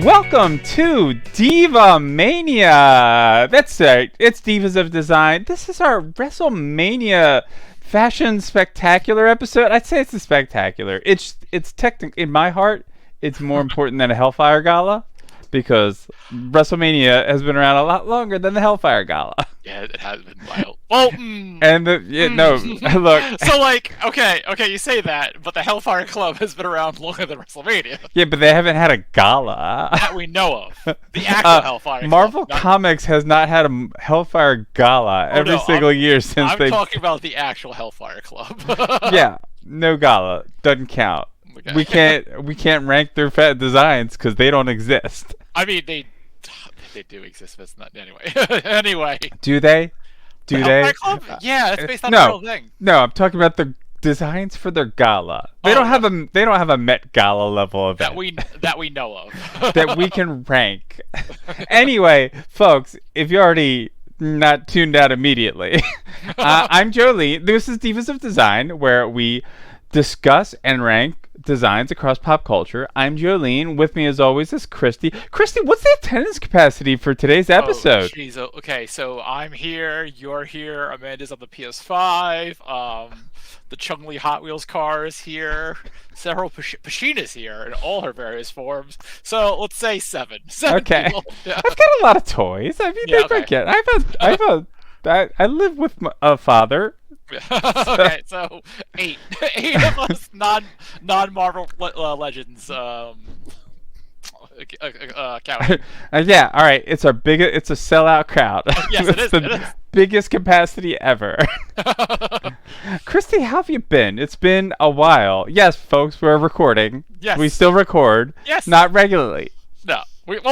Welcome to DivaMania! That's right, it's Divas of Design. This is our WrestleMania Fashion Spectacular episode. I'd say it's a spectacular. It's technically, in my heart, it's more important than a Hellfire Gala because WrestleMania has been around a lot longer than the Hellfire Gala. Yeah, it has been wild. Well, no, look. So, okay, you say that, but the Hellfire Club has been around longer than WrestleMania. Yeah, but they haven't had a gala. That we know of. The actual Hellfire Club. Marvel Comics has not had a Hellfire Gala every single year since I'm talking about the actual Hellfire Club. Yeah, no gala. Doesn't count. Okay. We can't rank their fat designs because they don't exist. I mean, they do exist, but it's not anyway. Anyway. Do they? Do they? Club? Yeah, it's based on a real thing. No, I'm talking about the designs for their gala. They don't have a Met Gala level event that we know of that we can rank. Anyway, folks, if you're already not tuned out immediately, I'm Jolene. This is Divas of Design, where we discuss and rank designs across pop culture. I'm Jolene. With me, as always, is Christie. Christie, what's the attendance capacity for today's episode? Oh, geez. Okay, so I'm here. You're here. Amanda's on the PS5. The Chung-Li Hot Wheels car is here. Several Pashinas here in all her various forms. So let's say seven. Okay. People. Yeah. I've got a lot of toys. I mean, I live with a father. Okay, so eight of us non-Marvel legends. Count. Yeah, all right. It's a sellout crowd. Yes, it is. The biggest capacity ever. Christy, how have you been? It's been a while. Yes, folks, we're recording. Yes, we still record. Yes, not regularly. No, we've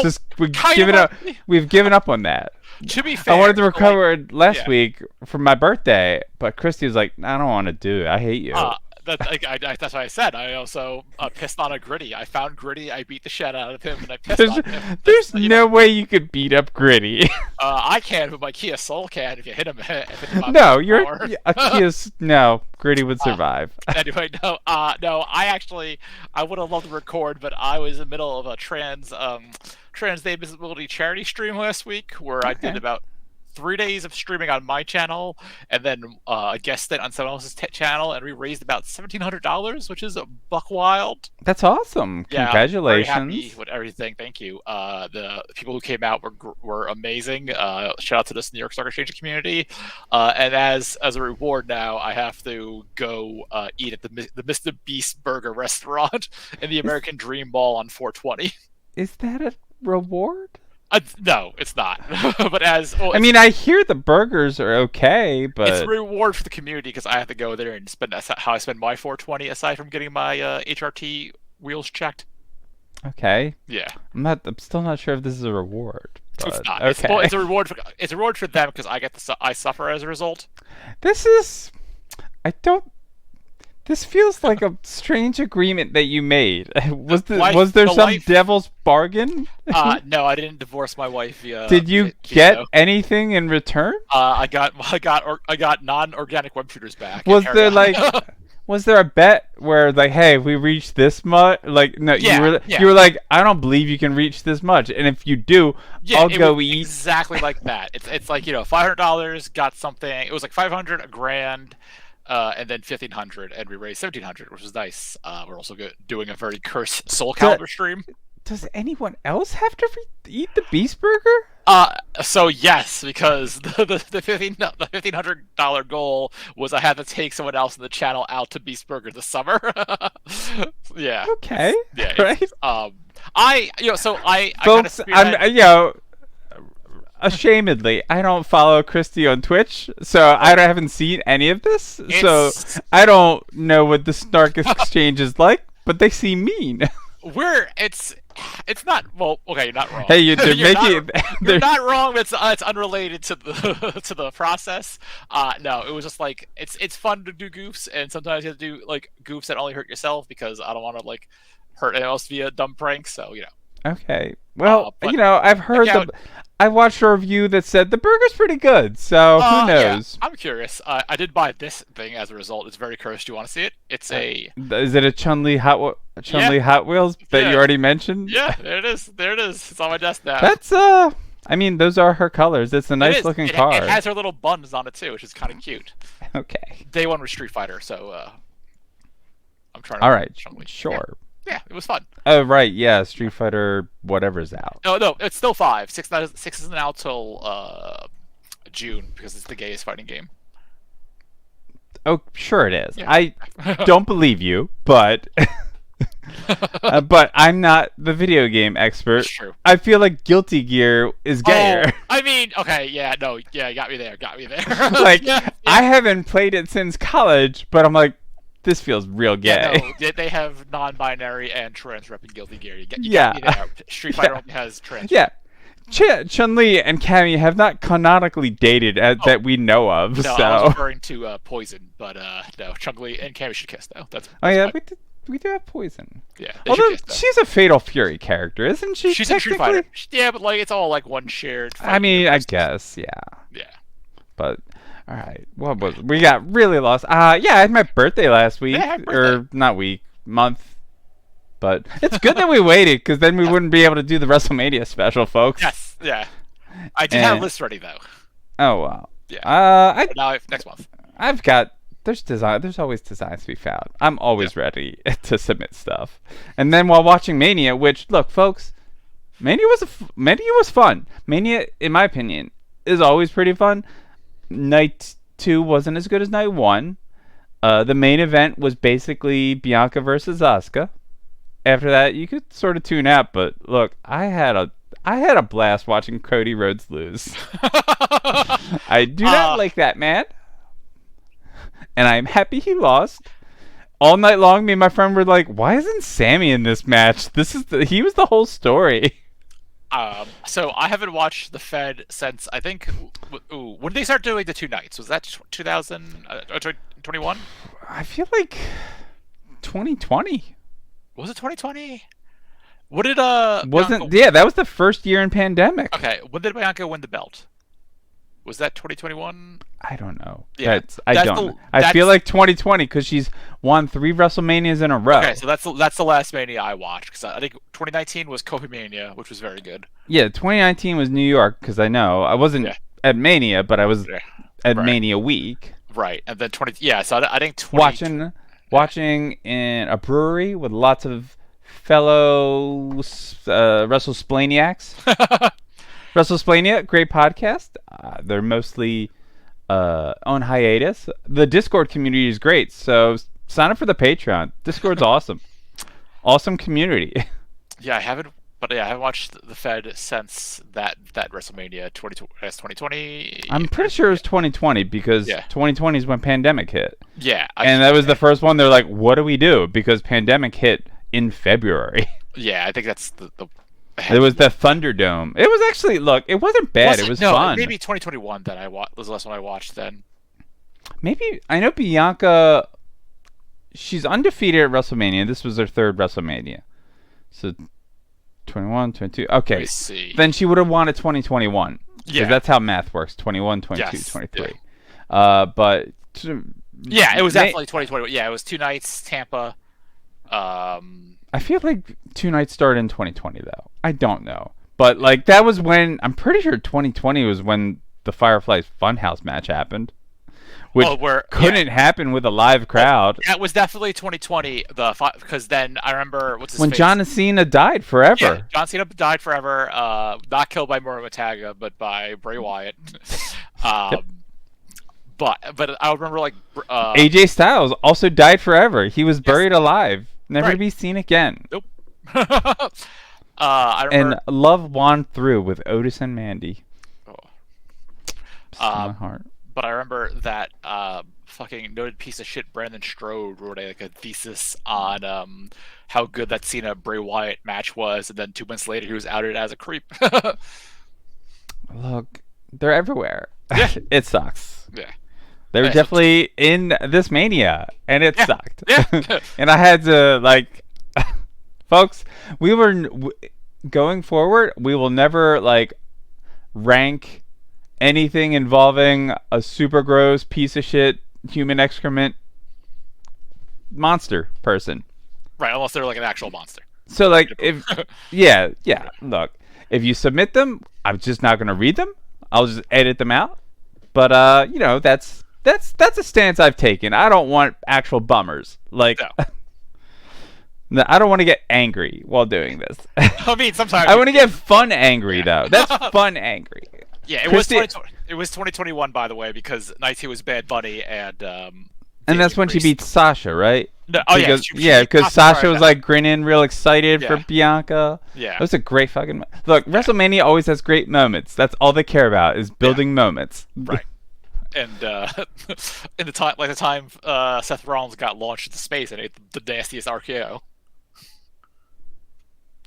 given up. We've given up on that. To be fair, I wanted to record last week for my birthday, but Christy was like, "I don't want to do it. I hate you." That's what I said. I also pissed on a Gritty. I found Gritty. I beat the shit out of him, and I pissed on him. There's no way you could beat up Gritty. I can, but my Kia Soul can if you hit him. No, no. Gritty would survive. Anyway, no. I would have loved to record, but I was in the middle of a trans day visibility charity stream last week where I did about 3 days of streaming on my channel and then a guest stint on someone else's channel, and we raised about $1,700, which is buck wild. That's awesome. Yeah, congratulations. I'm very happy with everything. Thank you. The people who came out were amazing. Shout out to this New York Stock Exchange community. And as a reward now, I have to go eat at the Mr. Beast Burger restaurant in the American Dream Mall on 420. Is that a reward? No, it's not. But I hear the burgers are okay, but it's a reward for the community because I have to go there and spend. That's how I spend my 420. Aside from getting my HRT wheels checked. Okay. Yeah. I'm still not sure if this is a reward. It's not. Okay. It's a reward for them because I suffer as a result. This feels like a strange agreement that you made. Was there some devil's bargain? No, I didn't divorce my wife via. Did you get anything in return? I got non-organic web shooters back. Was there a bet where hey, if we reach this much, you were like, I don't believe you can reach this much, and if you do, I'll go eat. Exactly like that. It's like $500 got something. It was like $500, $1,000. And then 1,500, and we raised 1,700, which was nice. We're also doing a very cursed Soul Calibur stream. Does anyone else have to eat the Beast Burger? So yes, because the $1,500 goal was I had to take someone else in the channel out to Beast Burger this summer. Yeah. Okay. Yeah. Right. Folks, ashamedly, I don't follow Christy on Twitch, so I haven't seen any of this. So I don't know what the Snark exchange is like, but they seem mean. It's not okay. You're not wrong. Hey, you're not wrong. It's unrelated to the process. No, it was just like it's fun to do goofs, and sometimes you have to do goofs that only hurt yourself because I don't want to hurt anyone else via dumb pranks. So Okay. Well, I've heard I watched a review that said the burger's pretty good, so who knows? Yeah, I'm curious. I did buy this thing as a result. It's very cursed. Do you want to see it? It's a. Is it a Chun-Li Hot Wheels that you already mentioned? Yeah, there it is. There it is. It's on my desk now. That's I mean, those are her colors. It's a nice looking car. It has her little buns on it too, which is kind of cute. Okay. Day one was Street Fighter, so I'm trying to. All right, sure. Yeah, it was fun. Oh right, yeah, Street Fighter whatever's out. Oh no, it's still 5. 6 isn't out till June because it's the gayest fighting game. Oh, sure it is. Yeah. I don't believe you, but but I'm not the video game expert. That's true. I feel like Guilty Gear is gayer. Oh, I mean, okay, yeah, no, yeah, got me there. Like, yeah. I haven't played it since college, but I'm like, this feels real gay. Yeah, no, they have non-binary and trans rep in Guilty Gear. You got me there. Street Fighter only has trans. Yeah. Chun-Li and Cammy have not canonically dated that we know of. No, so. I was referring to Poison, but no, Chun-Li and Cammy should kiss though. That's yeah, we do have Poison. Yeah, although she's a Fatal Fury character, isn't she? She's in Street Fighter. Yeah, but like it's all like one shared. I mean, I guess, yeah. Yeah. But all right, what was we got really lost? Yeah, I had my birthday last week, or not week, month. But it's good that we waited, because then we wouldn't be able to do the WrestleMania special, folks. Yes, yeah. I did have a list ready though. Oh wow. Yeah. Now next month. I've got. There's always designs to be found. I'm always ready to submit stuff. And then while watching Mania, which look, folks, Mania was fun. Mania, in my opinion, is always pretty fun. Night 2 wasn't as good as night 1. The main event was basically Bianca versus Asuka. After that, you could sort of tune out, but look, I had a blast watching Cody Rhodes lose. I do not like that man, and I'm happy he lost. All night long, me and my friend were like, "Why isn't Sammy in this match? He was the whole story." So I haven't watched the Fed since I think. When did they start doing the 2 nights? Was that 2021? I feel like 2020. Was it 2020? What did Wasn't yeah? That was the first year in pandemic. Okay, when did Bianca win the belt? Was that 2021? I don't know. Yeah, I feel like 2020 because she's won 3 WrestleManias in a row. Okay, so that's the last Mania I watched because I think 2019 was Kofi Mania, which was very good. Yeah, 2019 was New York because I know I wasn't at Mania, but I was at Mania week. Right, and then 20. Yeah, so I think 20. Watching in a brewery with lots of fellow WrestleSplaniacs. WrestleSplania, great podcast. They're mostly on hiatus. The Discord community is great, so sign up for the Patreon. Discord's awesome. Awesome community. Yeah, I haven't watched the Fed since that WrestleMania 2020. I'm pretty sure it was 2020 because 2020 is when pandemic hit. Yeah, and that was the first one. They're like, "What do we do?" Because pandemic hit in February. Yeah, I think that's the. It was the Thunderdome. It was actually it wasn't bad. It was fun. Maybe 2021 that was the last one I watched then. Maybe I know Bianca. She's undefeated at WrestleMania. This was her 3rd WrestleMania. So 21, 22. Okay. Then she would have won at 2021. Yeah. That's how math works. 21, 22, 23. Yeah. But yeah, it was definitely 2021. Yeah, it was 2 nights, Tampa. I feel like 2 nights started in 2020 though. I don't know. But like that was when I'm pretty sure 2020 was when the Fireflies Funhouse match happened. Which couldn't happen with a live crowd. That was definitely 2020. Because then I remember when John Cena died forever. Yeah, John Cena died forever. Not killed by Moro Mataga, but by Bray Wyatt. But I remember like AJ Styles also died forever. He was buried alive, never to be seen again. Nope. I remember, and love won through with Otis and Mandy. My heart. But I remember that fucking noted piece of shit Brandon Strode wrote a thesis on how good that Cena Bray Wyatt match was, and then 2 months later he was outed as a creep. Look, they're everywhere. Yeah. It sucks. Yeah. They were definitely in this Mania, and it sucked. Yeah. And I had to folks, we were going forward. We will never rank anything involving a super gross piece of shit human excrement monster person. Right, unless they're like an actual monster. So like if yeah, look, if you submit them, I'm just not gonna read them. I'll just edit them out. But that's a stance I've taken. I don't want actual bummers. Like No. no, I don't want to get angry while doing this. I mean, sometimes I want to get fun angry though. That's fun angry. Yeah, it Christie- was 2021 by the way, because Night 2 was Bad Bunny and And that's when she beat Sasha, right? No, oh because, she because beat Sasha was like grinning, real excited for Yeah. Bianca. Yeah. It was a great fucking. Look, WrestleMania always has great moments. That's all they care about is building moments. Right. And in the time Seth Rollins got launched into space and ate the nastiest RKO.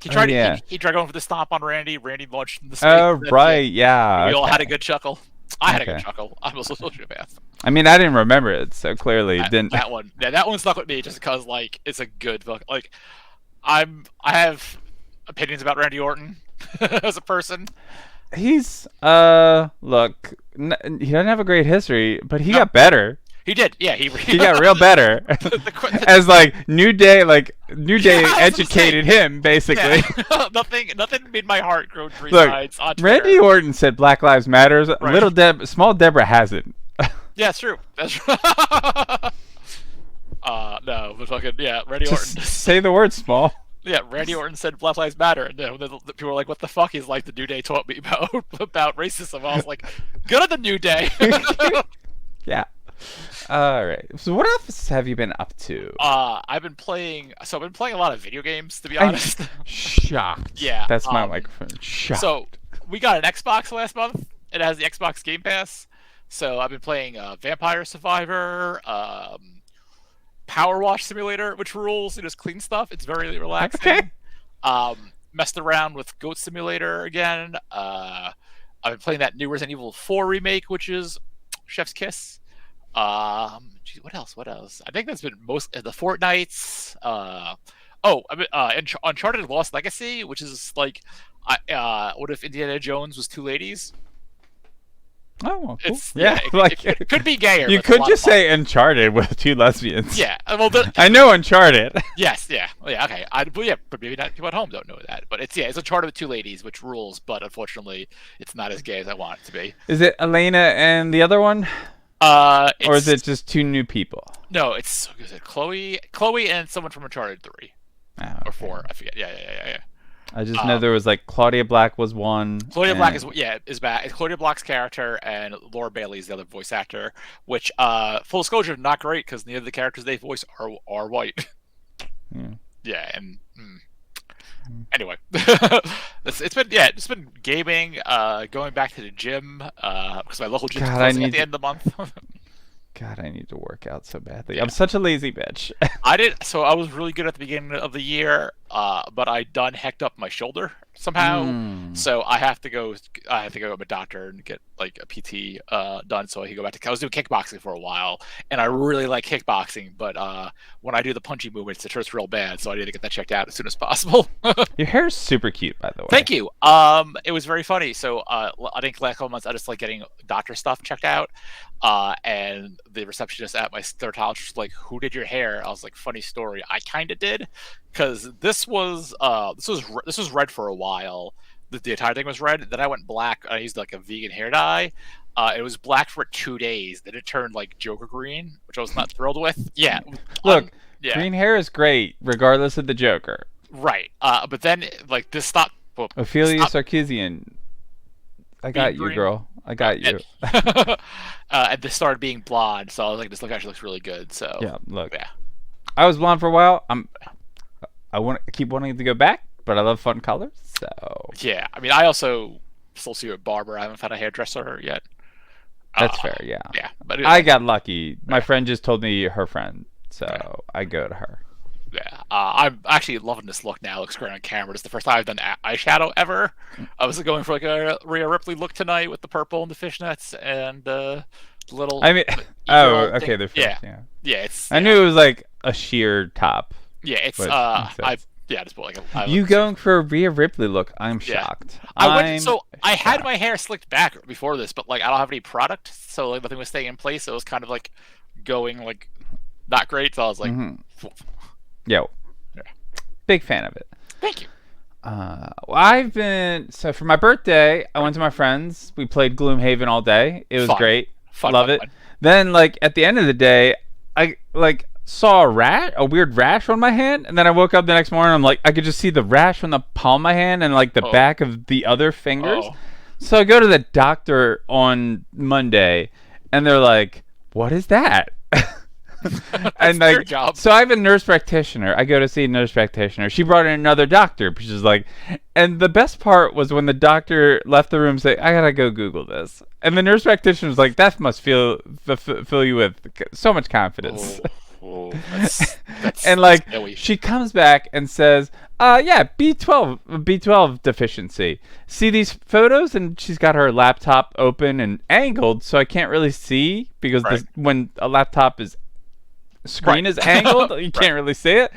He tried. He tried going for the stomp on Randy. Randy launched into space. Oh right, yeah. We all okay. had a good chuckle. I had a good Okay. chuckle. I'm a sociopath. I mean, I didn't remember it, so clearly it didn't. That one. Yeah, that one stuck with me just because like it's a good book. Like I have opinions about Randy Orton as a person. He's look, he doesn't have a great history, but he got better. He did. Yeah, he got real better. As like New Day educated him basically. Yeah. nothing made my heart grow three Look, sides. On Randy Orton said Black Lives Matters. Right. Small Deborah hasn't. Yeah, it's true. That's true. No, but fucking Randy Orton. Just say the word small. Yeah, Randy Orton said Black Lives Matter, and then the people were like, "What the fuck?" He's like, "The New Day taught me about racism." I was like, "Good on the New Day." Yeah. All right. So what else have you been up to? I've been playing a lot of video games, to be honest. Shocked. Yeah. That's my microphone. Shocked. So we got an Xbox last month. It has the Xbox Game Pass. So I've been playing Vampire Survivor, Power Wash Simulator, which rules. It is clean stuff. It's very relaxing. Okay. Messed around with Goat Simulator again. I've been playing that new Resident Evil 4 remake, which is Chef's Kiss. What else? I think that's been most the Fortnites. I've been Uncharted Lost Legacy, which is like, what if Indiana Jones was two ladies? Oh, well, cool. It's it could be gayer. You could just say Uncharted with two lesbians. Yeah, well, I know Uncharted. yes, yeah, okay. But maybe not people at home don't know that, but it's Uncharted with two ladies, which rules. But unfortunately, it's not as gay as I want it to be. Is it Elena and the other one? Or is it just two new people? No, is it Chloe and someone from Uncharted 3 or 4? I forget. Yeah. I just know there was like Claudia Black was one. Claudia Black is back. It's Claudia Black's character, and Laura Bailey is the other voice actor. Which, full disclosure, not great because neither of the characters they voice are white. Yeah, and anyway, it's been gaming. Going back to the gym because my local gym is closing at the end of the month. God, I need to work out so badly. I'm such a lazy bitch. So I was really good at the beginning of the year, but I done hecked up my shoulder somehow. So I have to go to my doctor and get like a PT done so I can go back to. I was doing kickboxing for a while, and I really like kickboxing, but when I do the punchy movements, it hurts real bad. So I need to get that checked out as soon as possible. Your hair is super cute, by the way. Thank you. It was very funny. So I think last couple months I just like getting doctor stuff checked out. And the receptionist at my dermatologist was like, "Who did your hair?" I was like, "Funny story. I kind of did, because this was red for a while. The entire thing was red. Then I went black. I used like a vegan hair dye. It was black for 2 days. Then it turned like Joker green, which I was not thrilled with. Yeah. Look, green hair is great, regardless of the Joker. Right. But then like this stopped. Ophelia Sarkeesian. I got you, girl. I got you. And this started being blonde, so I was like, "This actually looks really good." So yeah, look. Yeah. I was blonde for a while. I keep wanting to go back, but I love fun colors. So yeah, I mean, I also still see a barber. I haven't found a hairdresser yet. That's fair. Yeah. Yeah, but I got lucky. My friend just told me her friend, so I go to her. Yeah, I'm actually loving this look now. It looks great on camera. It's the first time I've done eyeshadow ever. I was going for like a Rhea Ripley look tonight with the purple and the fishnets and the little. I mean, okay, thing. they're fish, yeah. It's. I knew it was like a sheer top. Yeah, it's. Yeah, just put like a. You going for a Rhea Ripley look? I'm Yeah. shocked. I had my hair slicked back before this, but like I don't have any product, so like nothing was staying in place. So it was kind of like going like not great. So I was like, Yo, Yeah. big fan of it. Thank you. So for my birthday, I went to my friends. We played Gloomhaven all day. It was Fun. great. Fun, Love fun, it. fun. Then like at the end of the day, I like saw a weird rash on my hand, and then I woke up the next morning. I'm like, I could just see the rash from the palm of my hand and like the back of the other fingers. So I go to the doctor on Monday, and they're like, "What is that?" And like, so I have a nurse practitioner. I go to see a nurse practitioner. She brought in another doctor, which is like, and the best part was when the doctor left the room, saying, "I gotta go Google this," and the nurse practitioner was like, "That must fill you with so much confidence." That's and like she comes back and says, yeah, B12 deficiency. See these photos?" And she's got her laptop open and angled, so I can't really see because when a laptop screen is angled, you can't really see it.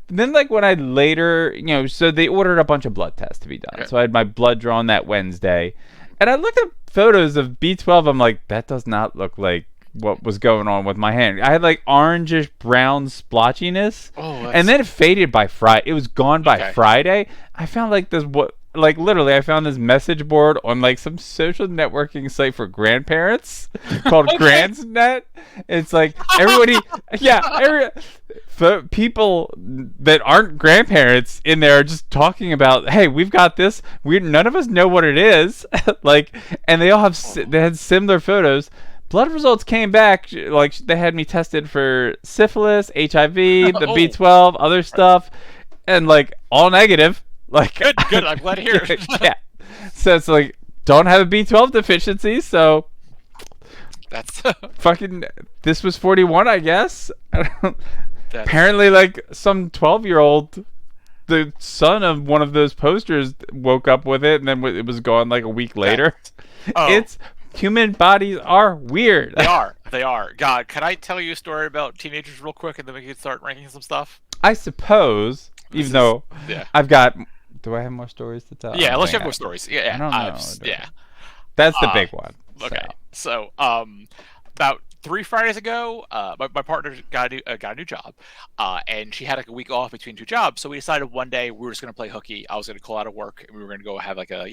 But then like when I later, so they ordered a bunch of blood tests to be done. Okay. So I had my blood drawn that Wednesday, and I looked at photos of B12. I'm like, that does not look like what was going on with my hand. I had like orangish brown splotchiness, and then it faded by Friday. It was gone by Friday. I found like literally I found this message board on like some social networking site for grandparents called Grandsnet. It's like everybody, people that aren't grandparents in there are just talking about, hey, we've got this. None of us know what it is. Like, and they all they had similar photos. Blood results came back, like they had me tested for syphilis, HIV, the B12, other stuff, and like all negative. Like good. I'm glad to hear it. Yeah. So it's like don't have a B12 deficiency. So that's fucking. This was 41, I guess. Apparently, like some 12-year-old, the son of one of those posters, woke up with it, and then it was gone like a week later. It's. Human bodies are weird. They are. God, can I tell you a story about teenagers real quick, and then we can start ranking some stuff? I suppose, though I've got... Do I have more stories to tell? Yeah, unless you have more stories. Yeah, I don't know. Yeah. That's the big one. Okay. So, about 3 Fridays ago, my partner got a new job, and she had like a week off between 2 jobs. So we decided one day we were just gonna play hooky. I was gonna call out of work, and we were gonna go have like a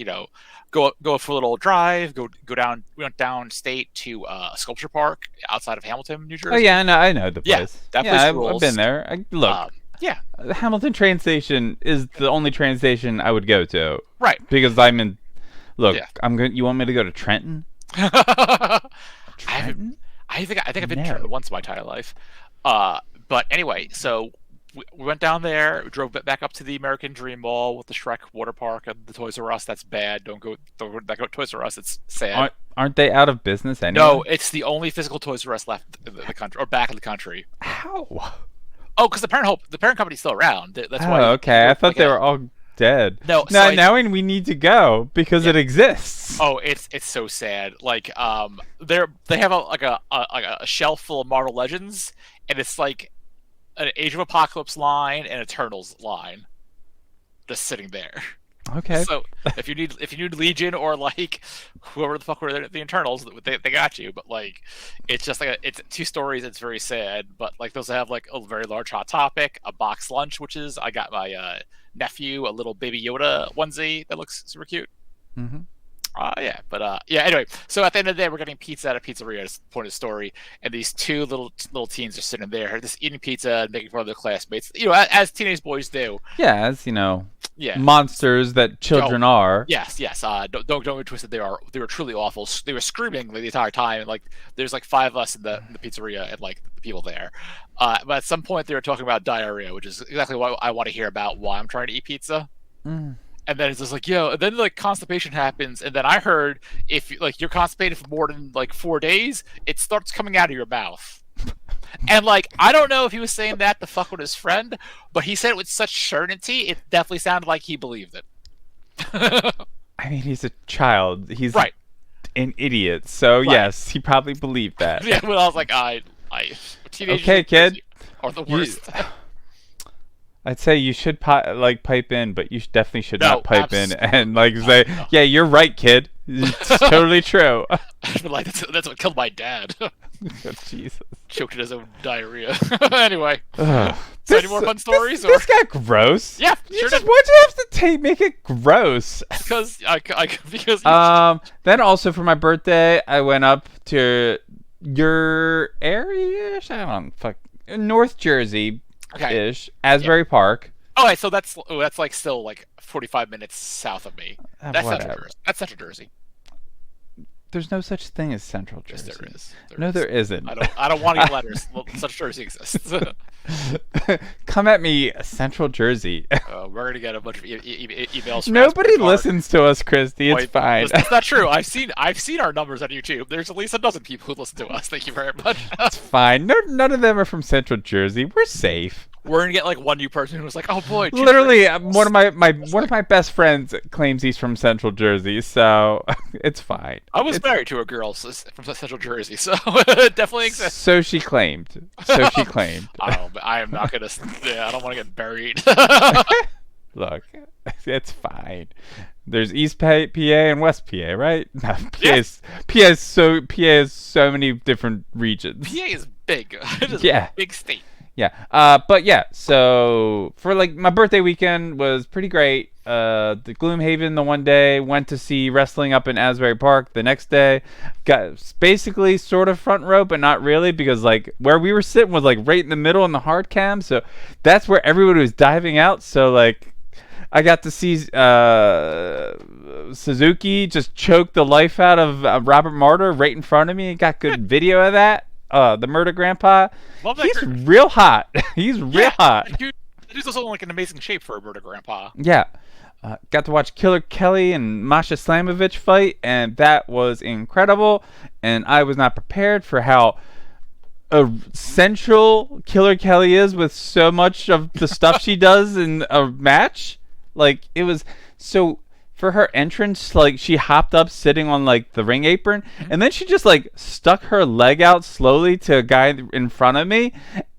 go for a little drive. Go down. We went downstate to a sculpture park outside of Hamilton, New Jersey. Oh yeah, I know the place. Yeah, that place rules. I've been there. Look. The Hamilton train station is the only train station I would go to. Right. Because I'm in. Look, I'm going. You want me to go to Trenton? Trenton? I think I've been to Trenton once in my entire life. But anyway, so we went down there, we drove back up to the American Dream Mall with the Shrek water park and the Toys R Us. That's bad. Don't go to Toys R Us. It's sad. Aren't they out of business anyway? No, it's the only physical Toys R Us left in the country, or back in the country. How? Oh, because the parent company's still around. That's why. Okay. I thought they were all dead. No. Now we need to go because it exists. Oh, it's so sad. Like they have a shelf full of Marvel Legends, and it's like an Age of Apocalypse line and Eternals line, just sitting there. Okay. So if you need Legion or like whoever the fuck were the Internals, they got you. But like, it's just like it's 2 stories. It's very sad. But like those have like a very large Hot Topic, a box lunch, which is I got my nephew a little Baby Yoda onesie that looks super cute. Mm-hmm. Anyway, so at the end of the day, we're getting pizza at a pizzeria. That's the point of the story. And these 2 little teens are sitting there, just eating pizza and making fun of their classmates. As teenage boys do. Yeah, as monsters that children are. Yes. Don't get twisted. They were truly awful. They were screaming the entire time. And like, there's like 5 of us in the pizzeria and like the people there. But at some point, they were talking about diarrhea, which is exactly what I want to hear about. Why I'm trying to eat pizza. Mm. And then it's just like, and then like constipation happens, and then I heard if like you're constipated for more than like 4 days, it starts coming out of your mouth. And like I don't know if he was saying that to fuck with his friend, but he said it with such certainty, it definitely sounded like he believed it. I mean, he's a child. He's right. An idiot. So yes, he probably believed that. Yeah, well, I was like, teenagers okay, kid. are the worst. I'd say you should pipe in, but you definitely should No, not pipe in and like absolutely say, not. "Yeah, you're right, kid. It's totally true." Like that's what killed my dad. Oh, Jesus. Choked in his own diarrhea. Anyway, Ugh. so any more fun stories? This got gross. Yeah, You sure just did. why'd you have to make it gross? Because because Then also for my birthday, I went up to your area. I don't fuck North Jersey okay. ish, Asbury Park. Okay, so that's like still like 45 minutes south of me. That's Central Whatever. Jersey. That's Central Jersey. There's no such thing as Central Yes, Jersey. there is. There isn't. I don't want to get letters. Well, Central Jersey exists. Come at me, Central Jersey. We're gonna get a bunch of emails. From Nobody Asbury Park. listens to us, Christy. It's Wait, fine. That's not true. I've seen our numbers on YouTube. There's at least a dozen people who listen to us. Thank you very much. It's fine. None of them are from Central Jersey. We're safe. We're gonna get like one new person who's like, "Oh boy." Literally, one of my best friends claims he's from Central Jersey, so it's fine. I was married to a girl from Central Jersey, so it definitely exists. So she claimed. I am not gonna. Yeah, I don't want to get buried. Look, it's fine. There's East PA and West PA, right? No, PA is so many different regions. PA is big. It is Yeah. a big state. Yeah. But yeah, so for like my birthday weekend was pretty great. The Gloomhaven the one day, went to see wrestling up in Asbury Park the next day. Got basically sort of front row, but not really, because like where we were sitting was like right in the middle in the hard cam, so that's where everybody was diving out. So like I got to see Suzuki just choke the life out of Robert Martyr right in front of me. Got good video of that. The Murder Grandpa. Love that. He's real hot. He's real hot. Dude's also in like an amazing shape for a Murder Grandpa. Yeah. Got to watch Killer Kelly and Masha Slamovich fight, and that was incredible. And I was not prepared for how central Killer Kelly is with so much of the stuff she does in a match. Like, it was so... For her entrance, like, she hopped up sitting on, like, the ring apron, and then she just, like, stuck her leg out slowly to a guy in front of me,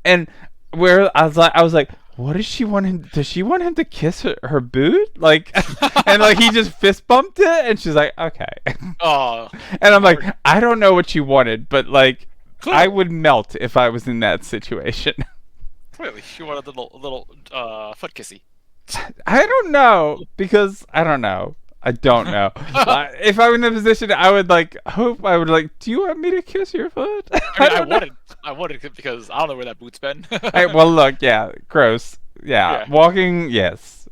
and where I was like, what does she want him? Does she want him to kiss her boot? Like, and like he just fist bumped it, and she's like, okay. Oh. And I'm like, I don't know what you wanted, but like, Cool. I would melt if I was in that situation. Clearly, she wanted a little foot kissy. I don't know, because I don't know. I don't know. If I were in the position, I would like do you want me to kiss your foot? I mean, I wanted because I don't know where that boot's been. Well, look, yeah, gross. Yeah. Walking, yes.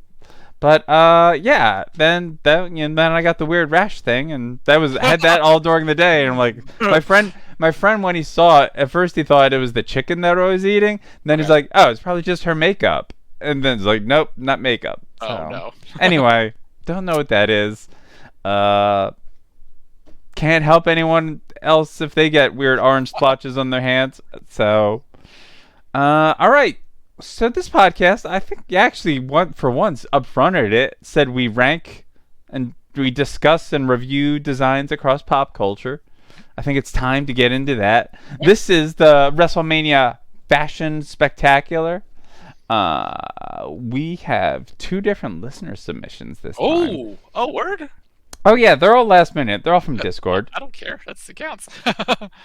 But yeah. Then I got the weird rash thing, and I had that all during the day. And I'm like, my friend when he saw it, at first he thought it was the chicken that I was eating. And then he's like, oh, it's probably just her makeup. And then it's like, nope, not makeup. So, Oh no. Anyway, don't know what that is. Can't help anyone else if they get weird orange splotches on their hands. So, all right. So this podcast, I think you actually for once upfronted it, said we rank and we discuss and review designs across pop culture. I think it's time to get into that. This is the WrestleMania Fashion Spectacular. We have 2 different listener submissions this time. Oh, word? Oh yeah, they're all last minute. They're all from Discord. I don't care. That's the counts.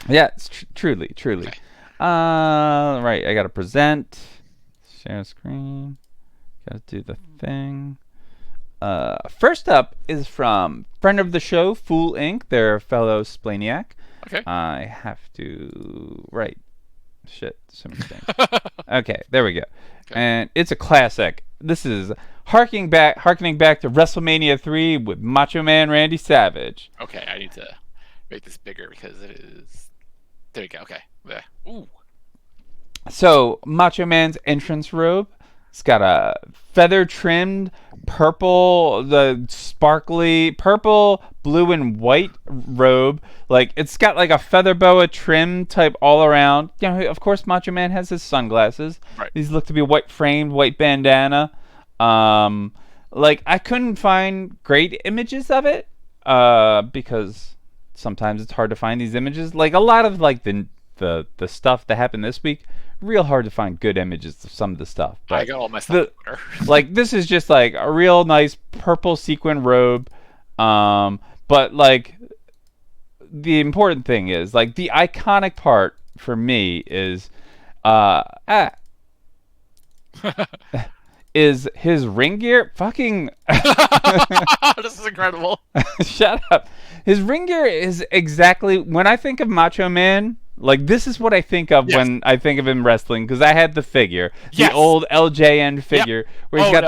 Yeah, it's truly. Okay. Right, I gotta present, share screen, gotta do the thing. First up is from friend of the show, Fool Inc. Their fellow Splaniac. Okay. I have to so many things. Okay, there we go. Okay. And it's a classic. This is harkening back to WrestleMania 3 with Macho Man Randy Savage. Okay, I need to make this bigger because it is. There you go. Okay. There. Ooh. So Macho Man's entrance robe. It's got a feather trimmed the sparkly purple, blue, and white robe. Like, it's got like a feather boa trim type all around. You know, of course, Macho Man has his sunglasses. Right. These look to be white framed, white bandana. Like, I couldn't find great images of it, because sometimes it's hard to find these images. Like, a lot of like the stuff that happened this week real hard to find good images of some of the stuff. But I got all my stuff on Twitter. like this is just like a real nice purple sequin robe. But like the important thing is like the iconic part for me is is his ring gear. Fucking This is incredible. shut up. His ring gear is exactly when I think of Macho Man. Like this is what I think of when I think of him wrestling because I had the figure, the old LJN figure where he's got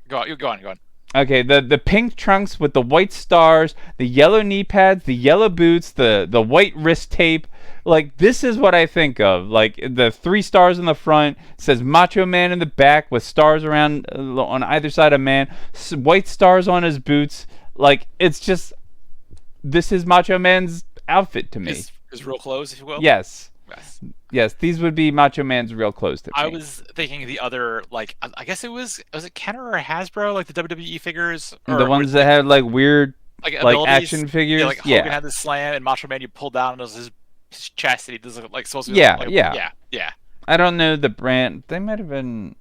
Go on. Okay, the pink trunks with the white stars, the yellow knee pads, the yellow boots, the white wrist tape. Like this is what I think of. Like the 3 stars in the front says Macho Man in the back with stars around on either side of man, white stars on his boots. Like it's just this is Macho Man's outfit to me. His real clothes, if you will. Yes, these would be Macho Man's real clothes to me. I was thinking the other, like, I guess it was it Kenner or Hasbro, like the WWE figures? Or the ones that had, like, weird, like action figures? Yeah, like Hogan had the slam, and Macho Man you pulled down, and it was his chest, and he does, like, supposed to be... Yeah. I don't know the brand. They might have been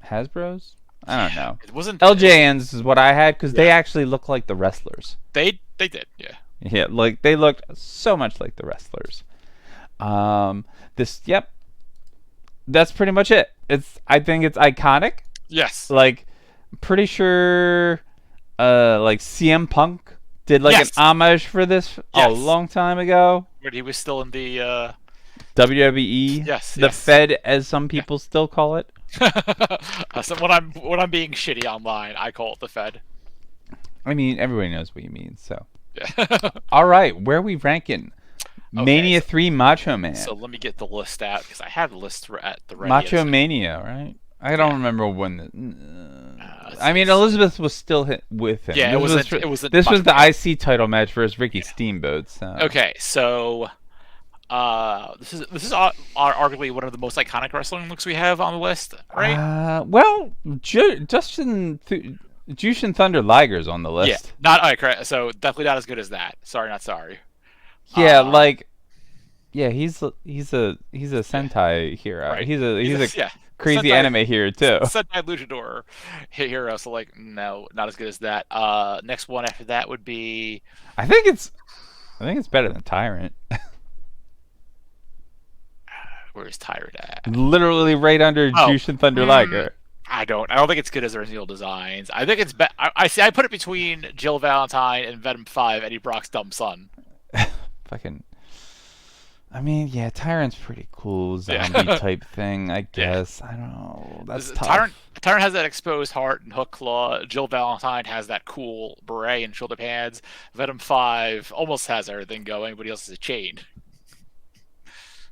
Hasbro's? I don't know. It wasn't... LJN's is what I had, because they actually look like the wrestlers. They did, yeah. Yeah, like, they looked so much like the wrestlers. That's pretty much it. I think it's iconic. Yes. Like, pretty sure, like CM Punk did like an homage for this a long time ago. When he was still in the WWE. Yes. The Fed, as some people still call it. So when I'm being shitty online, I call it the Fed. I mean, everybody knows what you mean. So. Yeah. All right, where are we ranking? Okay, Mania 3 Macho Man. So let me get the list out because I have the list at the ready. Macho Mania, right? I don't remember when. I mean, Elizabeth was still with him. Yeah, it was. This was the IC title match versus Ricky Steamboat. So. Okay, so this is arguably one of the most iconic wrestling looks we have on the list, right? Well, Jushin Thunder Liger's on the list. Yeah, not correct. So definitely not as good as that. Sorry, not sorry. Yeah, he's a Sentai hero. Right. He's a crazy Sentai, anime hero too. Sentai luchador hero. So like, no, not as good as that. Next one after that would be. I think it's better than Tyrant. Where's Tyrant at? Literally right under Jushin Thunder Liger. I don't think it's good as original designs. I think it's I put it between Jill Valentine and Venom 5, Eddie Brock's dumb son. Fucking. I mean, yeah, Tyrant's pretty cool zombie type thing, I guess. I don't know. That's tough. Tyrant has that exposed heart and hook claw. Jill Valentine has that cool beret and shoulder pads. Venom 5 almost has everything going, but he also has a chain.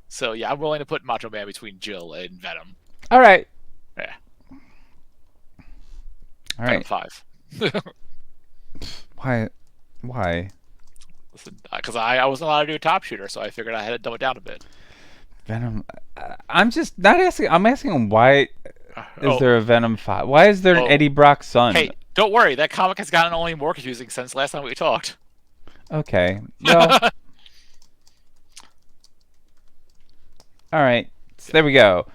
So yeah, I'm willing to put Macho Man between Jill and Venom. All right. Yeah. All right. Venom 5. Why? Because I wasn't allowed to do a top shooter, so I figured I had to dumb it down a bit. Venom. I'm just not asking. I'm asking him why is there a Venom 5? Why is there an Eddie Brock son? Hey, don't worry. That comic has gotten only more confusing since last time we talked. Okay. Well. All right. So there we go.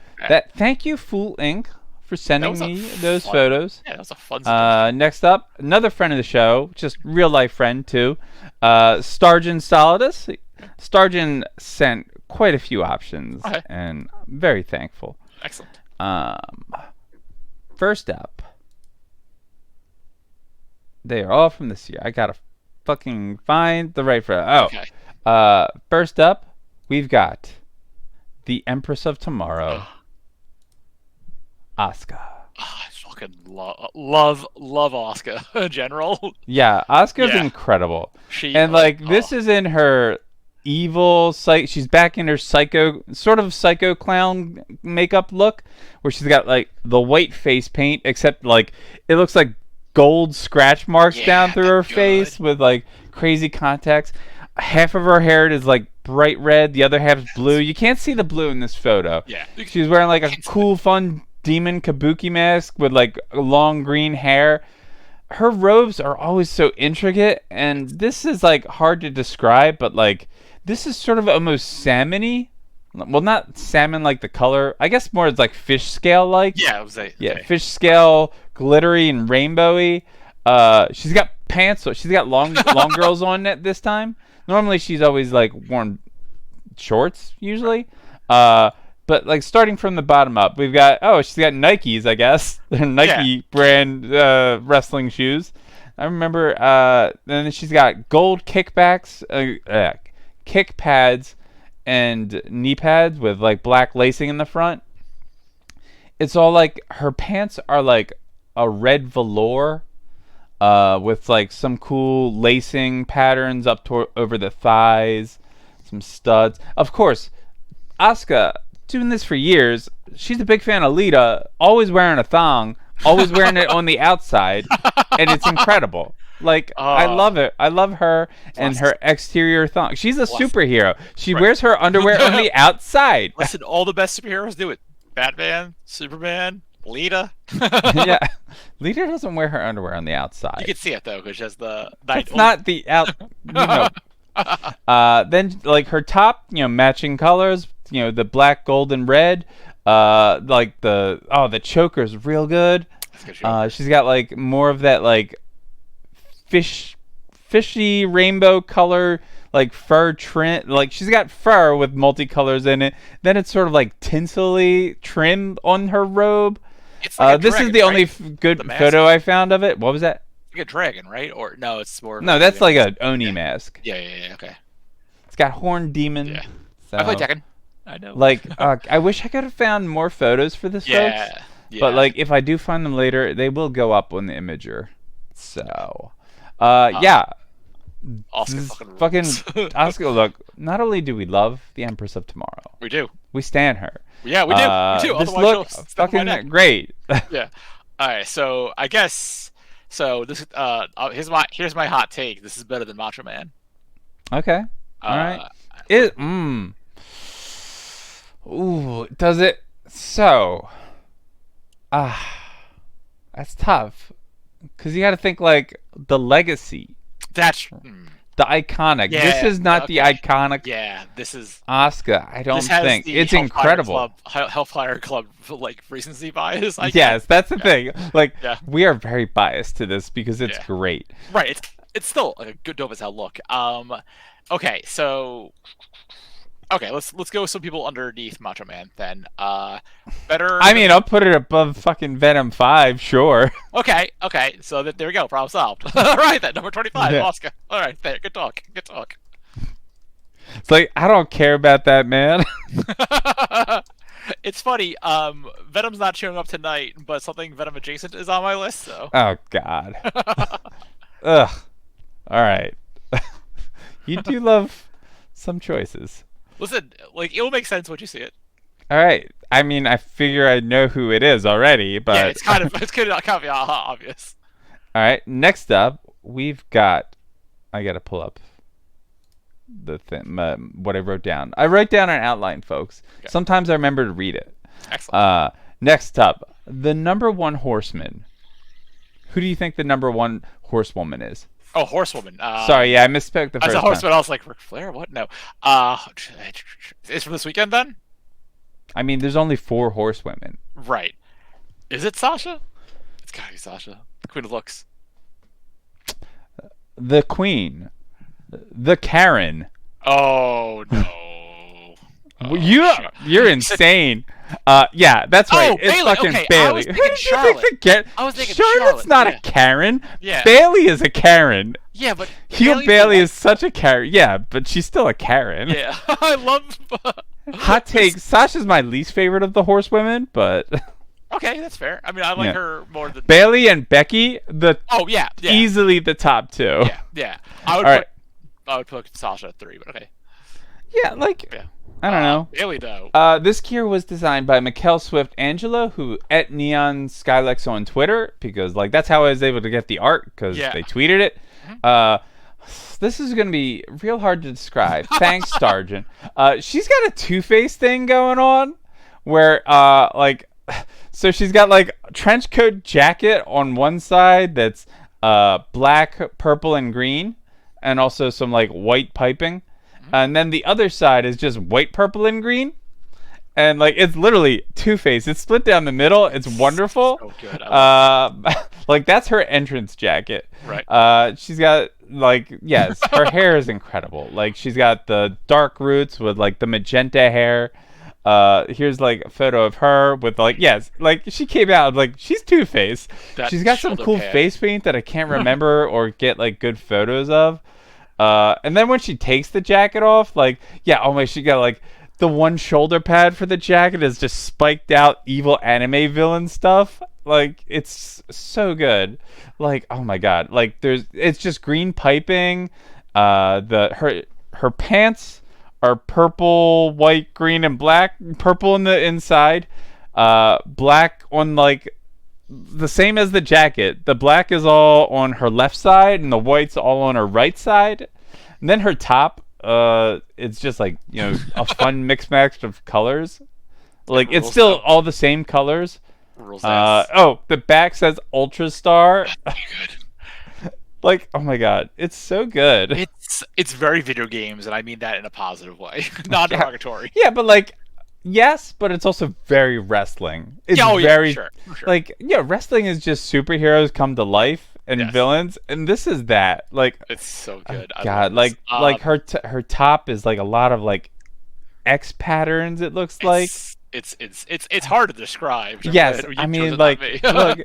Thank you, Fool Inc., for sending me those photos. Yeah, that was a fun next up, another friend of the show, just real life friend too, Starjan Solidus. Starjan sent quite a few options, and I'm very thankful. Excellent. First up, they are all from this year. I gotta fucking find the right photo. First up, we've got the Empress of Tomorrow. Asuka. I fucking love Asuka in general. Yeah, Asuka's incredible. This is in her evil she's back in her psycho clown makeup look, where she's got like the white face paint, except like it looks like gold scratch marks down through her face with like crazy contacts. Half of her hair is like bright red, the other half's blue. You can't see the blue in this photo. Yeah. She's wearing like a cool, fun demon kabuki mask with like long green hair. Her robes are always so intricate, and this is like hard to describe, but like this is sort of almost salmon-y well, not salmon like the color. I guess more it's like fish scale like. Yeah, it was a Yeah, okay. fish scale, glittery and rainbowy. She's got pants. She's got long girls on it this time. Normally she's always like worn shorts usually. But like starting from the bottom up, we've got she's got Nikes, I guess. They're Nike brand wrestling shoes. I remember. Then she's got gold kickbacks, kick pads, and knee pads with like black lacing in the front. It's all like her pants are like a red velour, with like some cool lacing patterns over the thighs, some studs. Of course, Asuka doing this for years. She's a big fan of Lita, always wearing a thong, always wearing it on the outside, and it's incredible. Like I love it. I love her and her exterior thong. She's a superhero. She wears her underwear on the outside. Listen, all the best superheroes do it. Batman, Superman, Lita. Yeah, Lita doesn't wear her underwear on the outside. You can see it though, because she has the. That's not the out. Then like her top, matching colors. The black, gold, and red. Like the choker's real good. She's got like more of that like fishy rainbow color, like fur trim. Like she's got fur with multicolors in it. Then it's sort of like tinselly trimmed on her robe. It's like this dragon, is the right? only good photo I found of it. What was that? Like a dragon, right? Or no, it's more. No, that's like an Oni mask. Yeah. Okay. It's got horn demon. Yeah. So, I play Tekken. I know. Like, I wish I could have found more photos for this, folks. Yeah. But like, if I do find them later, they will go up on the Imager. So, yeah. Fucking Asuka. Look, not only do we love the Empress of Tomorrow, we do. we stan her. Yeah, we do. This Otherwise look she'll step on my fucking neck. great. Yeah. All right. So I guess. So this. Here's my hot take. This is better than Macho Man. Okay. All right. Ooh, does it? So, that's tough. Because you got to think like the legacy. That's the iconic. Yeah, this is not the iconic. Yeah, this is Asuka. I don't this has think the it's Hellfire incredible. Hellfire Club like recency bias. Yes, that's the thing. Like we are very biased to this because it's great. Right. It's still a good dope as hell look. Okay, so. Okay, let's go with some people underneath Macho Man then. Better. I mean, I'll put it above fucking Venom 5, sure. Okay. So there we go. Problem solved. All right, then number 25, Yeah. Asuka. All right, there. Good talk. It's like I don't care about that man. It's funny. Venom's not showing up tonight, but something Venom adjacent is on my list. So. Oh God. Ugh. All right. You do love some choices. Listen, like it will make sense once you see it. All right. I mean, I figure I know who it is already, but yeah, it's kind of obvious. All right. Next up, we've got. I gotta pull up the thing. What I wrote down. I wrote down an outline, folks. Okay. Sometimes I remember to read it. Excellent. Next up, the number one horseman. Who do you think the number one horsewoman is? Oh, horsewoman. Sorry, yeah, I misspoke the first as a horseman, time. I was like, Ric Flair? What? No. It's from this weekend then? I mean, there's only 4 horsewomen. Right. Is it Sasha? It's gotta be Sasha. The Queen of Looks. The Queen. The Karen. Oh, no. You're insane. Yeah, that's right. Oh, it's Bailey. fucking Okay, Bailey. I was thinking Charlotte. I was thinking Charlotte's not a Karen. Yeah. Bailey is a Karen. Yeah, but Bailey is such a Karen. Yeah, but she's still a Karen. Yeah, I love. Hot take. Sasha's my least favorite of the horsewomen, but. Okay, that's fair. I mean, I like her more than Bailey and Becky. Yeah. Easily the top 2. Yeah. I would put Sasha at 3, but okay. Yeah, I don't know. Bailey though. This gear was designed by Mikkel Swift Angela, who at Neon Skylex on Twitter, because that's how I was able to get the art, because they tweeted it. This is going to be real hard to describe. Thanks, Stargent. She's got a Two-Face thing going on, where so she's got trench coat jacket on one side that's black, purple, and green, and also some white piping. And then the other side is just white, purple, and green. and like it's literally Two-Face. It's split down the middle. It's wonderful. So good. I love Like that's her entrance jacket. Right. She's got like yes, her hair is incredible. Like she's got the dark roots with like the magenta hair. Here's like a photo of her with like yes, like she came out like she's Two-Face. That She's got some shoulder cool pad. face paint that I can't remember or get like good photos of. And then when she takes the jacket off, like yeah, oh my, she got like the one shoulder pad for the jacket is just spiked out evil anime villain stuff. Like it's so good. Like oh my god, like it's just green piping. Her pants are purple, white, green, and black. Purple in the inside, black on like the same as the jacket. The black is all on her left side, and the white's all on her right side. And then her top, it's just like a fun mix match of colors. Like it's still all the same colors. The back says Ultra Star. Like, oh my god, it's so good. It's very video games, and I mean that in a positive way, not derogatory. Yeah, but like, yes, but it's also very wrestling. It's very sure. like wrestling is just superheroes come to life and villains, and this is that. Like, it's so good. God, like her top is like a lot of like X patterns. It looks like it's hard to describe. Yes, I mean like look,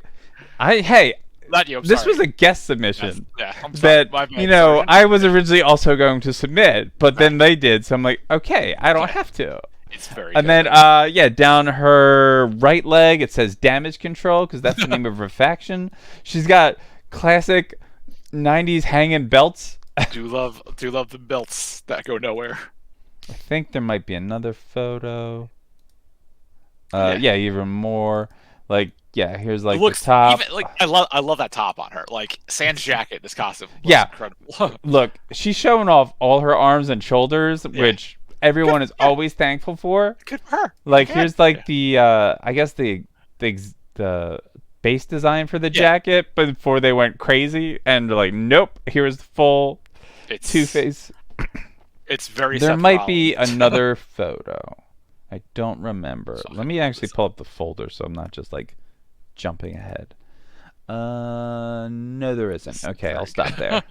Not you, this was a guest submission I'm sorry. that I was originally also going to submit, but then they did, so I'm like, okay, I don't have to. It's very and good. Then down her right leg it says Damage Control because that's the name of her faction. She's got classic 90s hanging belts. do love the belts that go nowhere. I think there might be another photo. Even more. Like here's like the top. Even, like I love that top on her. Like Sans jacket, this costume. Incredible. Look, she's showing off all her arms and shoulders, which everyone is always thankful for. Good for her. Like here's like the I guess the base design for the jacket, but before they went crazy and like nope, here's the full Two-Face. It's very. There might be another photo. I don't remember. Let me actually pull up the folder so I'm not just like jumping ahead. No, there isn't. Okay, I'll stop there.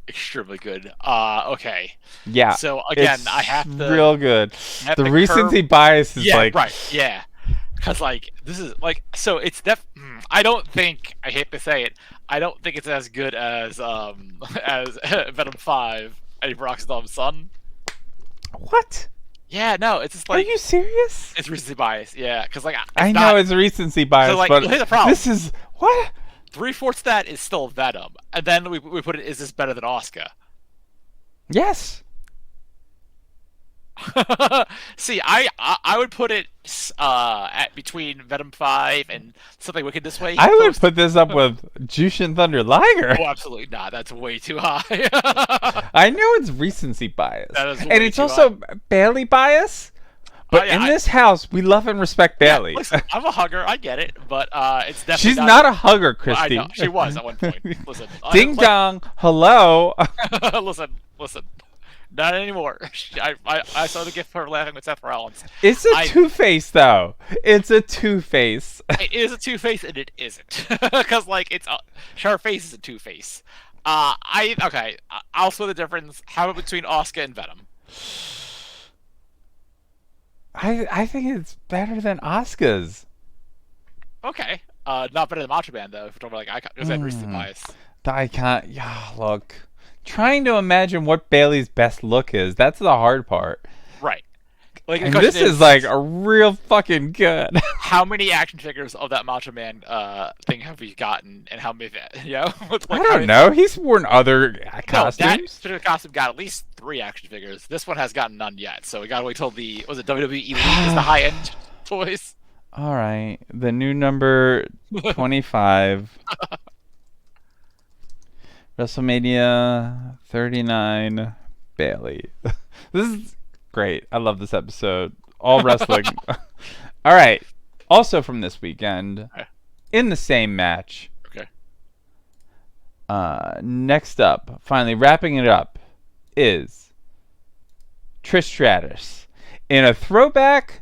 Extremely good. Okay. Yeah. So again, I have to. Real good. The recency bias is like. Right. Yeah. Because like this is like so it's I don't think, I hate to say it, I don't think it's as good as as Venom 5 Eddie Brock's dumb son. What? Yeah, no, it's just like. Are you serious? It's recency bias, yeah, because like I know it's recency bias, like, but here's the problem. This is what 3/4 that is still Venom, and then we put it. Is this better than Oscar? Yes. See, I would put it at between Venom 5 and Something Wicked This Way. I would put this up with Jushin Thunder Liger. Oh, absolutely not. That's way too high. I know it's recency bias, and it's also Bailey bias. But in this house, we love and respect Bailey. Listen, I'm a hugger. I get it, but it's definitely she's not a hugger, Christy. I know. She was at one point. Listen, ding dong, hello. listen. Not anymore. I saw the gift for her laughing with Seth Rollins. It's a Two-Face, though. It's a Two-Face. It is a Two-Face, and it isn't. Because, like, Sharface is a Two-Face. I'll split the difference. How about between Oscar and Venom? I think it's better than Oscar's. Okay. Not better than Macho Man, though, if we're talking about, like, because I had recency bias. The icon. Yeah, look. Trying to imagine what Bailey's best look is. That's the hard part. Right. Like, and this is like a real fucking good. How many action figures of that Macho Man thing have we gotten, and how many? Like, I don't know. He's worn other costumes. That particular costume got at least 3 action figures. This one has gotten none yet, so we gotta wait till WWE Elite is the high end toys. All right, the new number 25. WrestleMania 39, Bailey. This is great. I love this episode. All wrestling. All right. Also from this weekend, in the same match. Okay. Next up, finally wrapping it up, is Trish Stratus in a throwback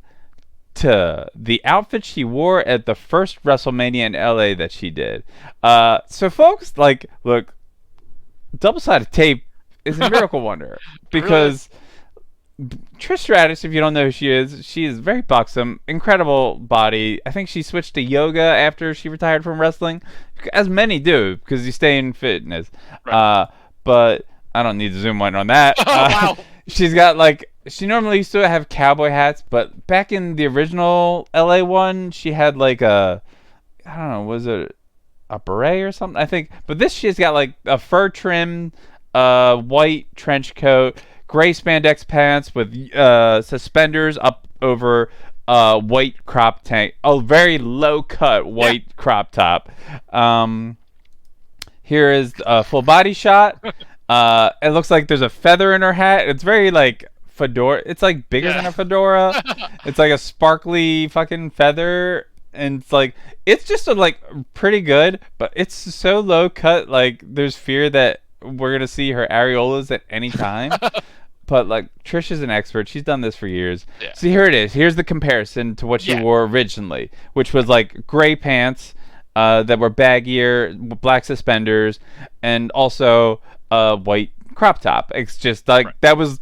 to the outfit she wore at the first WrestleMania in LA that she did. So folks, like, look, double-sided tape is a miracle wonder Really? because Trish Stratus, if you don't know who she is very buxom, incredible body. I think she switched to yoga after she retired from wrestling, as many do because you stay in fitness. Right. But I don't need to zoom in on that. Oh wow. She's got like she normally used to have cowboy hats, but back in the original LA one, she had like a I don't know, was it a beret or something? I think, but this she's got like a fur trim, white trench coat, gray spandex pants with suspenders up over white crop tank. Oh, very low cut white crop top. Here is a full body shot. It looks like there's a feather in her hat. It's very like fedora. It's like bigger than a fedora. It's like a sparkly fucking feather, and it's like it's just like pretty good, but it's so low cut. Like there's fear that we're gonna see her areolas at any time. But like Trish is an expert. She's done this for years. Yeah. So here it is. Here's the comparison to what she wore originally, which was like gray pants that were baggier, black suspenders, and also a white crop top. It's just like that was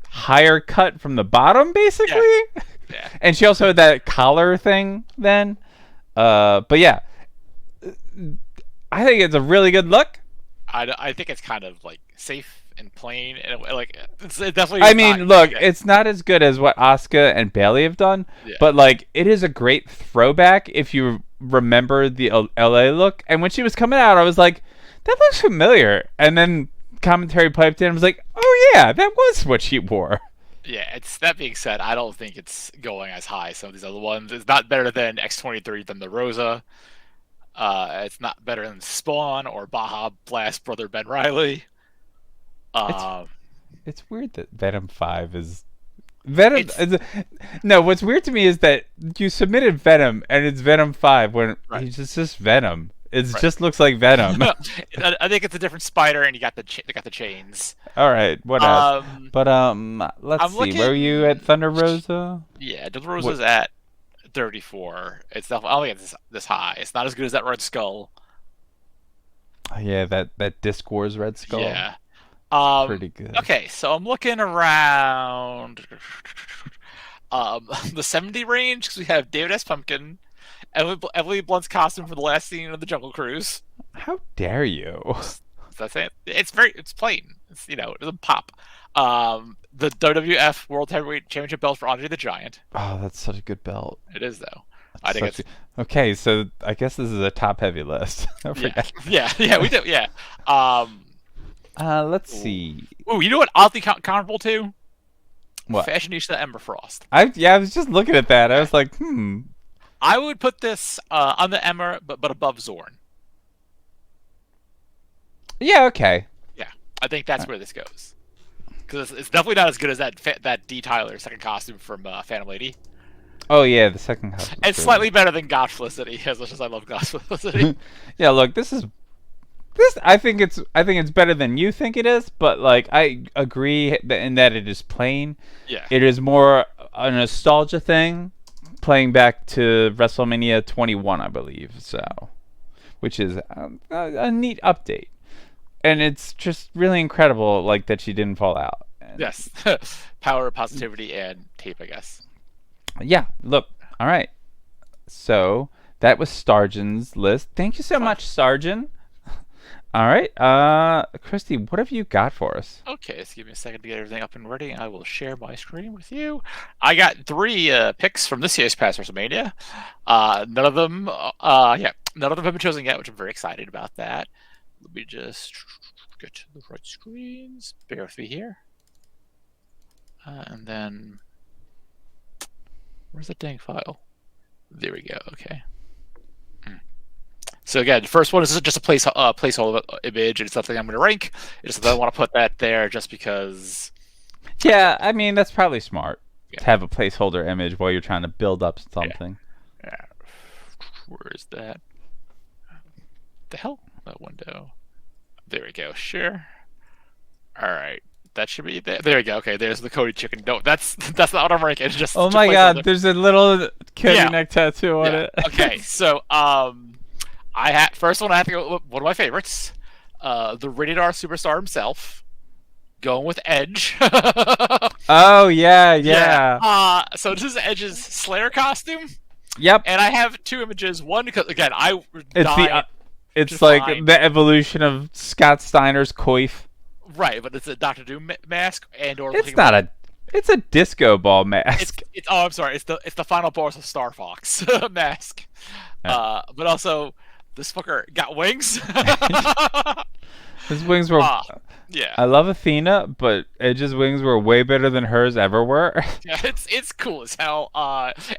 higher cut from the bottom, basically. Yeah. And she also had that collar thing then. But yeah, I think it's a really good look. I think it's kind of like safe and plain, and like it definitely. I mean, look, it's not as good as what Asuka and Bayley have done, but like it is a great throwback if you remember the LA look. And when she was coming out, I was like, that looks familiar. And then commentary piped in, I was like, oh yeah, that was what she wore. Yeah, it's that being said, I don't think it's going as high as some of these other ones. It's not better than X23 than the Rosa. It's not better than Spawn or Baja Blast brother Ben Riley. It's weird that Venom 5 is Venom. No, what's weird to me is that you submitted Venom and it's Venom 5 when he's just Venom. It just looks like Venom. I think it's a different spider, and you got the chains. All right, whatever. But let's see. Where were you at Thunder Rosa? Yeah, Thunder Rosa's at 34. It's definitely. I don't think it's this high. It's not as good as that Red Skull. Yeah, that Disc Wars Red Skull. Yeah. Pretty good. Okay, so I'm looking around the 70 range because we have David S. Pumpkin, Emily Blunt's costume from the last scene of the Jungle Cruise. How dare you? That's it. It's plain. It's it doesn't pop. The WWF World Heavyweight Championship belt for Andre the Giant. Oh, that's such a good belt. It is though. I think it's okay. So I guess this is a top heavy list. Yeah, we do. Yeah. Let's see. Ooh, you know what? Oddly comparable to? What? Fashionista Ember Frost. I was just looking at that. I was like, I would put this on the Ember, but above Zorn. Yeah. Okay. Yeah, I think that's where this goes. Because it's definitely not as good as that D. Tyler second costume from Phantom Lady. Oh yeah, the second costume. It's slightly better than God Felicity, as much as I love God Felicity. Yeah, look, this. I think it's better than you think it is, but like I agree in that it is plain. Yeah. It is more a nostalgia thing, playing back to WrestleMania 21, I believe. So, which is a neat update, and it's just really incredible, like that she didn't fall out. Yes, power, positivity, and tape, I guess. Yeah. Look. All right. So that was Starjan's list. Thank you so much, Starjan. All right, Christy, what have you got for us? Okay, just give me a second to get everything up and ready. I will share my screen with you. I got 3 picks from this year's past WrestleMania. None of them have been chosen yet, which I'm very excited about that. Let me just get to the right screens. Bear with me here. And then, where's that dang file? There we go. Okay. So again, the first one is just a placeholder image, and it's nothing I'm going to rank. It's just that I want to put that there just because. Yeah, I mean that's probably smart to have a placeholder image while you're trying to build up something. Yeah. Where is that? The hell? That window. There we go. Sure. All right. That should be there. There you go. Okay, there's the Cody chicken. No, that's not what I'm ranking. It's just Oh just my god, placeholder. there's a little Cody Yeah. neck tattoo on Yeah. it. Okay, so I had first one. I have to go with one of my favorites, the rated R superstar himself, going with Edge. Oh yeah. So this is Edge's Slayer costume, Yep. and I have two images. One because again, I It's died it's to like find- the evolution of Scott Steiner's coif. right, but it's a Doctor Doom mask, and or It's not a. It's a disco ball mask. It's I'm sorry. It's the final boss of Star Fox mask. But also this fucker got wings. His wings were. Yeah. I love Athena, but Edge's wings were way better than hers ever were. Yeah, it's cool as hell.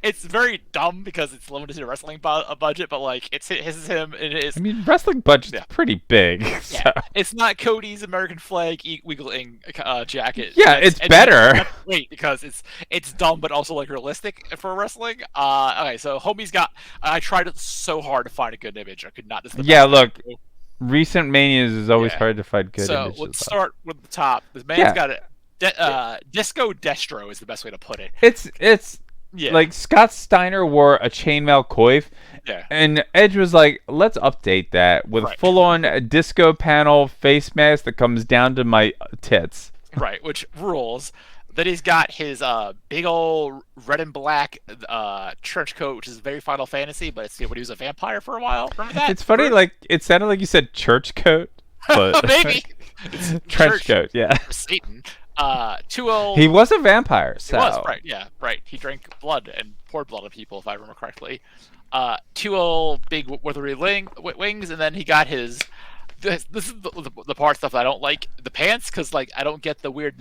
It's very dumb because it's limited to wrestling budget, but like it's him. It is. I mean, wrestling budget's pretty big. So. Yeah, it's not Cody's American flag wiggling jacket. Yeah, it's better. That's great because it's dumb but also like realistic for wrestling. Okay, so homie's got. I tried so hard to find a good image. I could not. This is the Yeah, best look, I could do. recent manias is always Yeah. hard to find good So images. let's of. start with the top. This man's Yeah. got a Disco Destro is the best way to put it. It's Yeah. like Scott Steiner wore a chainmail coif, Yeah. and Edge was like, "Let's update that with a Right. full-on disco panel face mask that comes down to my tits." Right, which rules. Then he's got his big old red and black trench coat, which is very Final Fantasy, but it's when he was a vampire for a while. Remember that? It's funny, like it sounded like you said church coat, but Maybe. trench coat. Yeah, For Satan. Too old. he was a vampire. He So was, right, yeah, right. He drank blood and poured blood on people, if I remember correctly. Two old big withery wings, and then he got his. This is the part stuff I don't like. The pants, because like I don't get the weird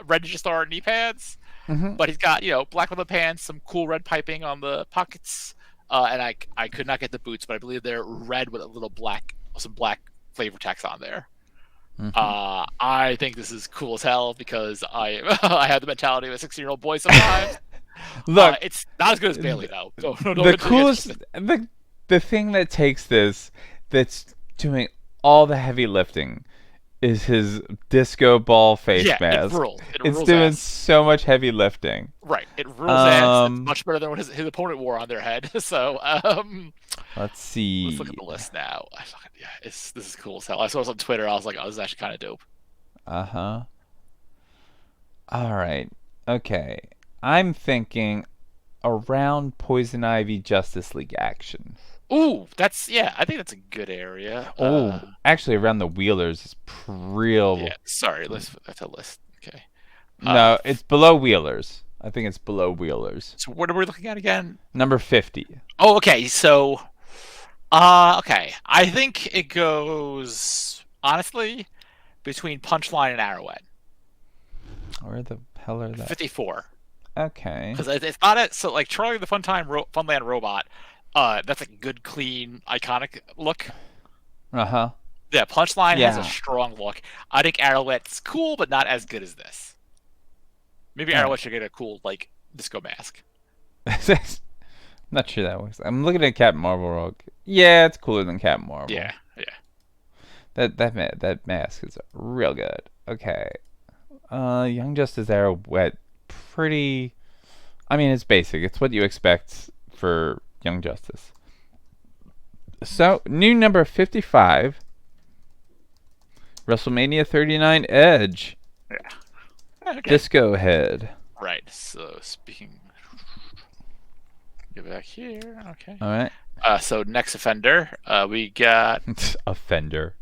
red Ninja Star knee pads. Mhm. But he's got black leather pants, some cool red piping on the pockets, and I could not get the boots, but I believe they're red with some black flavor text on there. I think this is cool as hell because I I have the mentality of a 16-year-old boy sometimes. Look, it's not as good as Bailey though. the coolest, the thing that takes this, that's doing all the heavy lifting, is his disco ball face mask. It rules. It's doing so much heavy lifting. Right, it rules ass. It's much better than what his opponent wore on their head. So, let's see. let's look at the list now. This is cool as hell. I saw this on Twitter. I was like, oh, this is actually kind of dope. All right. Okay. I'm thinking around Poison Ivy Justice League action. Ooh, I think that's a good area. Actually, around the Wheelers is real. Yeah, sorry, that's a list. Okay. No, it's below Wheelers. I think it's below Wheelers. So what are we looking at again? Number 50. Oh, okay. So, okay. I think it goes honestly between Punchline and Arrowhead. Where the hell are they? 54. Okay. Because it's not it. So like Charlie the Funland Robot. That's a good, clean, iconic look. Uh-huh. Yeah, Punchline has Yeah. a strong look. I think Arrowhead's cool, but not as good as this. Maybe Arrowhead should get a cool, like, disco mask. Not sure that works. I'm looking at Captain Marvel Rogue. Yeah, it's cooler than Captain Marvel. Yeah. That mask is real good. Okay. Young Justice Arrowhead, pretty. I mean, it's basic. It's what you expect for Young Justice. So, new number 55. WrestleMania 39 Edge. Yeah. Okay. Disco Head. Right. So speaking. Get back here. Okay. All right. So next offender, we got. Offender.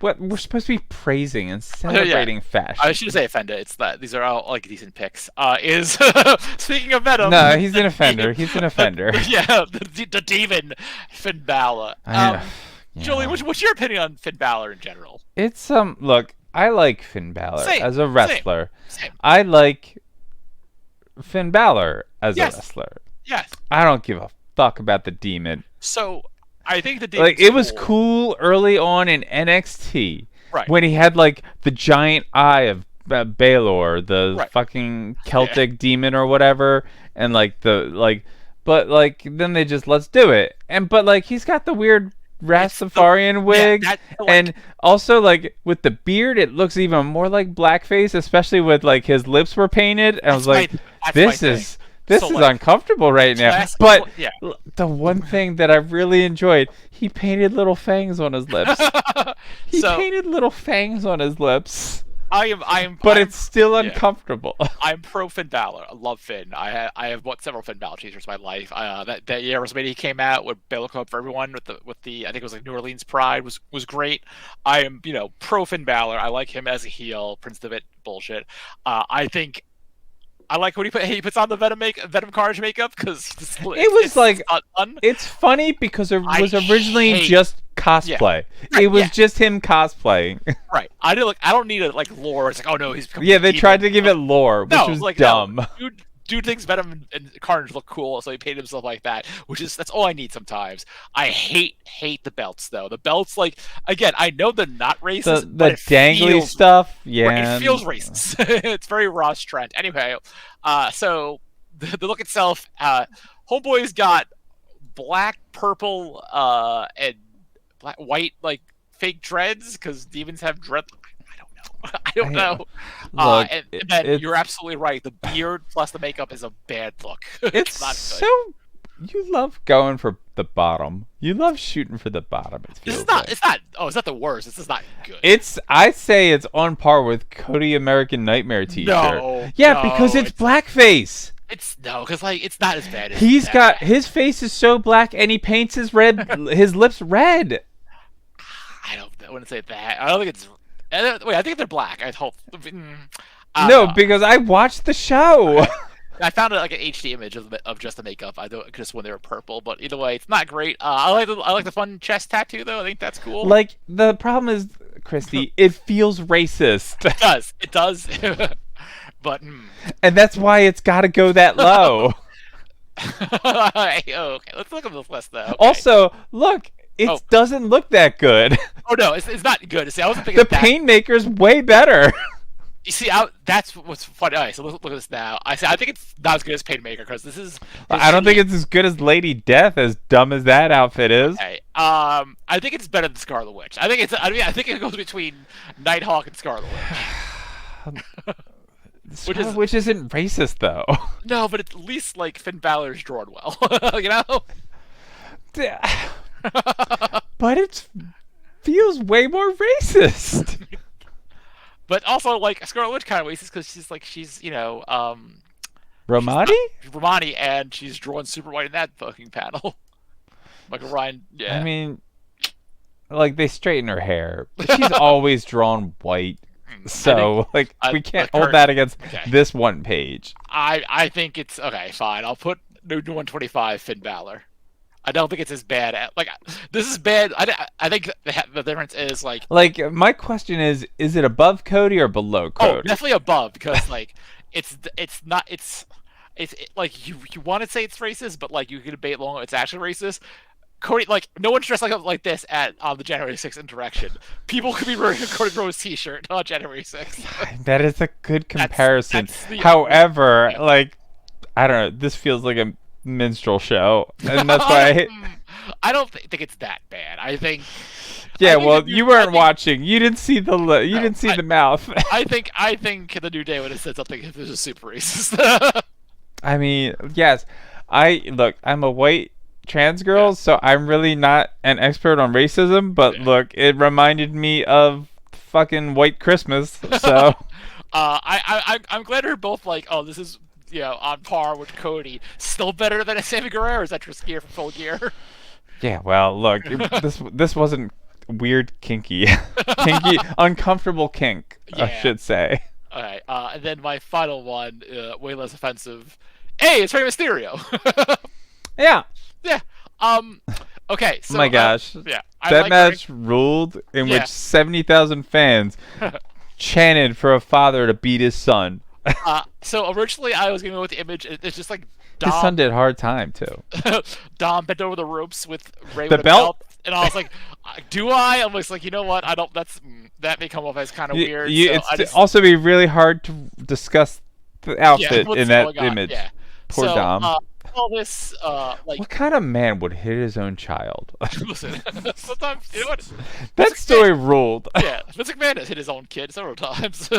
What we're supposed to be praising and celebrating fashion. I shouldn't say offender. It's that these are all like decent picks. Is speaking of Venom. No, he's an offender. He's an offender. Yeah, the demon Finn Balor. Julie, what's your opinion on Finn Balor in general? It's look, I like Finn Balor as a wrestler. Same. I like Finn Balor as Yes. a wrestler. Yes. I don't give a fuck about the demon. So I think the demon. Like it was cool early on in NXT, Right. when he had like the giant eye of Balor, the Right. fucking Celtic demon or whatever, and like but like then they just let's do it, but like he's got the weird Rastafarian wig, like, and also like with the beard, it looks even more like blackface, especially with like his lips were painted. And I was like, this is like, uncomfortable right now. classic, But yeah. the one thing that I really enjoyed, he painted little fangs on his lips. He painted little fangs on his lips. But it's still uncomfortable. I'm pro Finn Balor. I love Finn. I have bought several Finn Balor t-shirts in my life. That year WrestleMania he came out with Balor Club for everyone with the I think it was like New Orleans Pride was great. I am pro Finn Balor. I like him as a heel. Prince Devitt bullshit. I think I like when he puts on the Venom Carnage makeup because it's funny because it was originally just cosplay. Yeah. It was just him cosplaying. Right. I don't need a lore. It's like, oh no, he's becoming they tried to give it lore, which was dumb. No. Dude thinks Venom and Carnage look cool, so he painted himself like that. That's all I need sometimes. I hate the belts though. The belts, like, again, I know they're not racist. The dangly stuff, yeah. It feels racist. It's very Ross Trent. Anyway, so the look itself, Homeboy's got black, purple, and white like fake dreads because demons have dread. I don't know. Look, and then you're absolutely right. The beard plus the makeup is a bad look. It's not good. You love going for the bottom. You love shooting for the bottom. It's not. Oh, it's not the worst. It's just not good. I'd say it's on par with Cody American Nightmare T-shirt. No. Because it's blackface. It's because it's not as bad as he's got his face is so black and he paints his lips red. I wouldn't say that. I don't think it's. Wait, I think they're black. I hope. No, because I watched the show. I found like an HD image of just the makeup. I don't just when they were purple, but either way, it's not great. I like the fun chest tattoo though. I think that's cool. Like the problem is, Christy, it feels racist. It does. But and that's why it's got to go that low. Okay, let's look at this list though. Okay. Also, look. It doesn't look that good. Oh no, it's not good. See, I wasn't thinking the paint maker's way better. You see, that's what's funny. All right, so look at this now. I think it's not as good as Painmaker because this is. I don't think it's as good as Lady Death, as dumb as that outfit is. Okay. I think it's better than Scarlet Witch. I think it goes between Nighthawk and Scarlet Witch. Scarlet Witch isn't racist though. No, but at least like Finn Balor's drawn well, you know. But it feels way more racist. But also, like, Scarlet Witch kind of racist because she's Romani? Romani, and she's drawn super white in that fucking panel. Michael Ryan, yeah. I mean, like, they straighten her hair. But she's always drawn white. So, we can't hold that against this one page. I think it's, okay, fine. I'll put New 125 Finn Balor. I don't think it's as bad. This is bad. I think the difference is my question is it above Cody or below Cody? Oh, definitely above because it's like you want to say it's racist, but like you can debate long it's actually racist. Cody, no one's dressed like this at the January 6th interaction. People could be wearing a Cody Rhodes t-shirt on January 6th. That is a good comparison. However, I don't know. This feels like a minstrel show, and that's why I don't think it's that bad. I think. Yeah, you weren't watching. You didn't see the the mouth. I think the New Day would have said something if it was super racist. I mean, yes. I'm a white trans girl, so I'm really not an expert on racism. But look, it reminded me of fucking White Christmas. So, I'm glad they're both like, oh, this is. On par with Cody. Still better than a Sammy Guerrero's entrance gear from Full Gear. Yeah, well, look, this wasn't weird, kinky, uncomfortable kink, I should say. All right, and then my final one, way less offensive. Hey, it's Rey Mysterio. Yeah. Yeah. Okay. So, oh my gosh. That match ruled in which 70,000 fans chanted for a father to beat his son. So originally I was going to go with the image. It's just like Dom. His son did a hard time too. Dom bent over the ropes with Ray with a belt, and I was like, "Do I?" I'm just like, you know what? I don't. That may come off as kind of weird. It's also be really hard to discuss the outfit in that image. Yeah. Poor Dom. call this like What kind of man would hit his own child? listen. Sometimes you know what? That story ruled. Yeah, Vince McMahon has hit his own kid several times.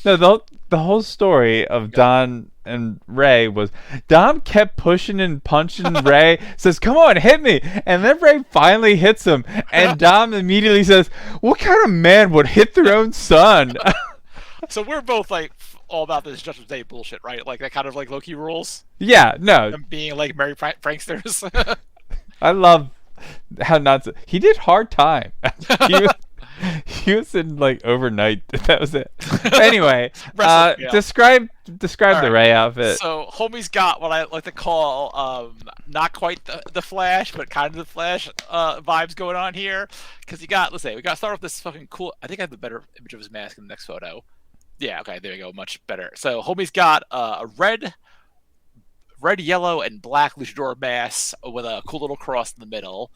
No, the whole story of Don and Ray was Dom kept pushing and punching Ray, says, "Come on, hit me," and then Ray finally hits him, and Dom immediately says, "What kind of man would hit their own son?" So we're both like all about this Judgment Day bullshit, right? Like that kind of like Loki rules. Yeah, no, Them being like merry pranksters. I love how not. He did hard time. he, was, he was in like overnight. That was it. Anyway, describe the Ray outfit. So homie's got what I like to call not quite the Flash, but kind of the Flash vibes going on here. Because we got to start with this fucking cool. I think I have the better image of his mask in the next photo. Yeah, okay, there you go, much better. So homie's got a red, yellow, and black luchador mask with a cool little cross in the middle.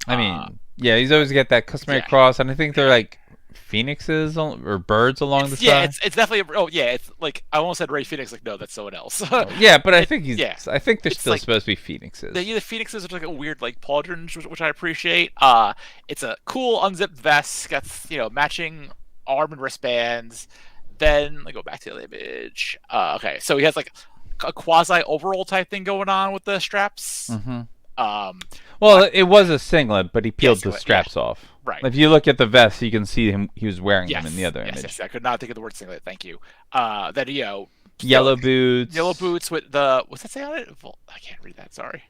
I mean, yeah, he's always got that customary cross, and I think they're like phoenixes or birds along the side. Yeah, it's definitely. Oh, yeah, it's like I almost said Ray Phoenix. Like, no, that's someone else. Yeah, but I think I think they're still supposed to be phoenixes. They're either phoenixes or like a weird like pauldrons, which I appreciate. It's a cool unzipped vest. Got matching arm and wristbands. Then let me go back to the image. Okay, so he has like a quasi overall type thing going on with the straps. Mm-hmm. Well, it was a singlet, but he peeled the straps off. Right. If you look at the vest, you can see him. He was wearing them in the other image. Yes, I could not think of the word singlet. Thank you. Then yellow boots. Yellow boots with the what's that say on it? I can't read that. Sorry.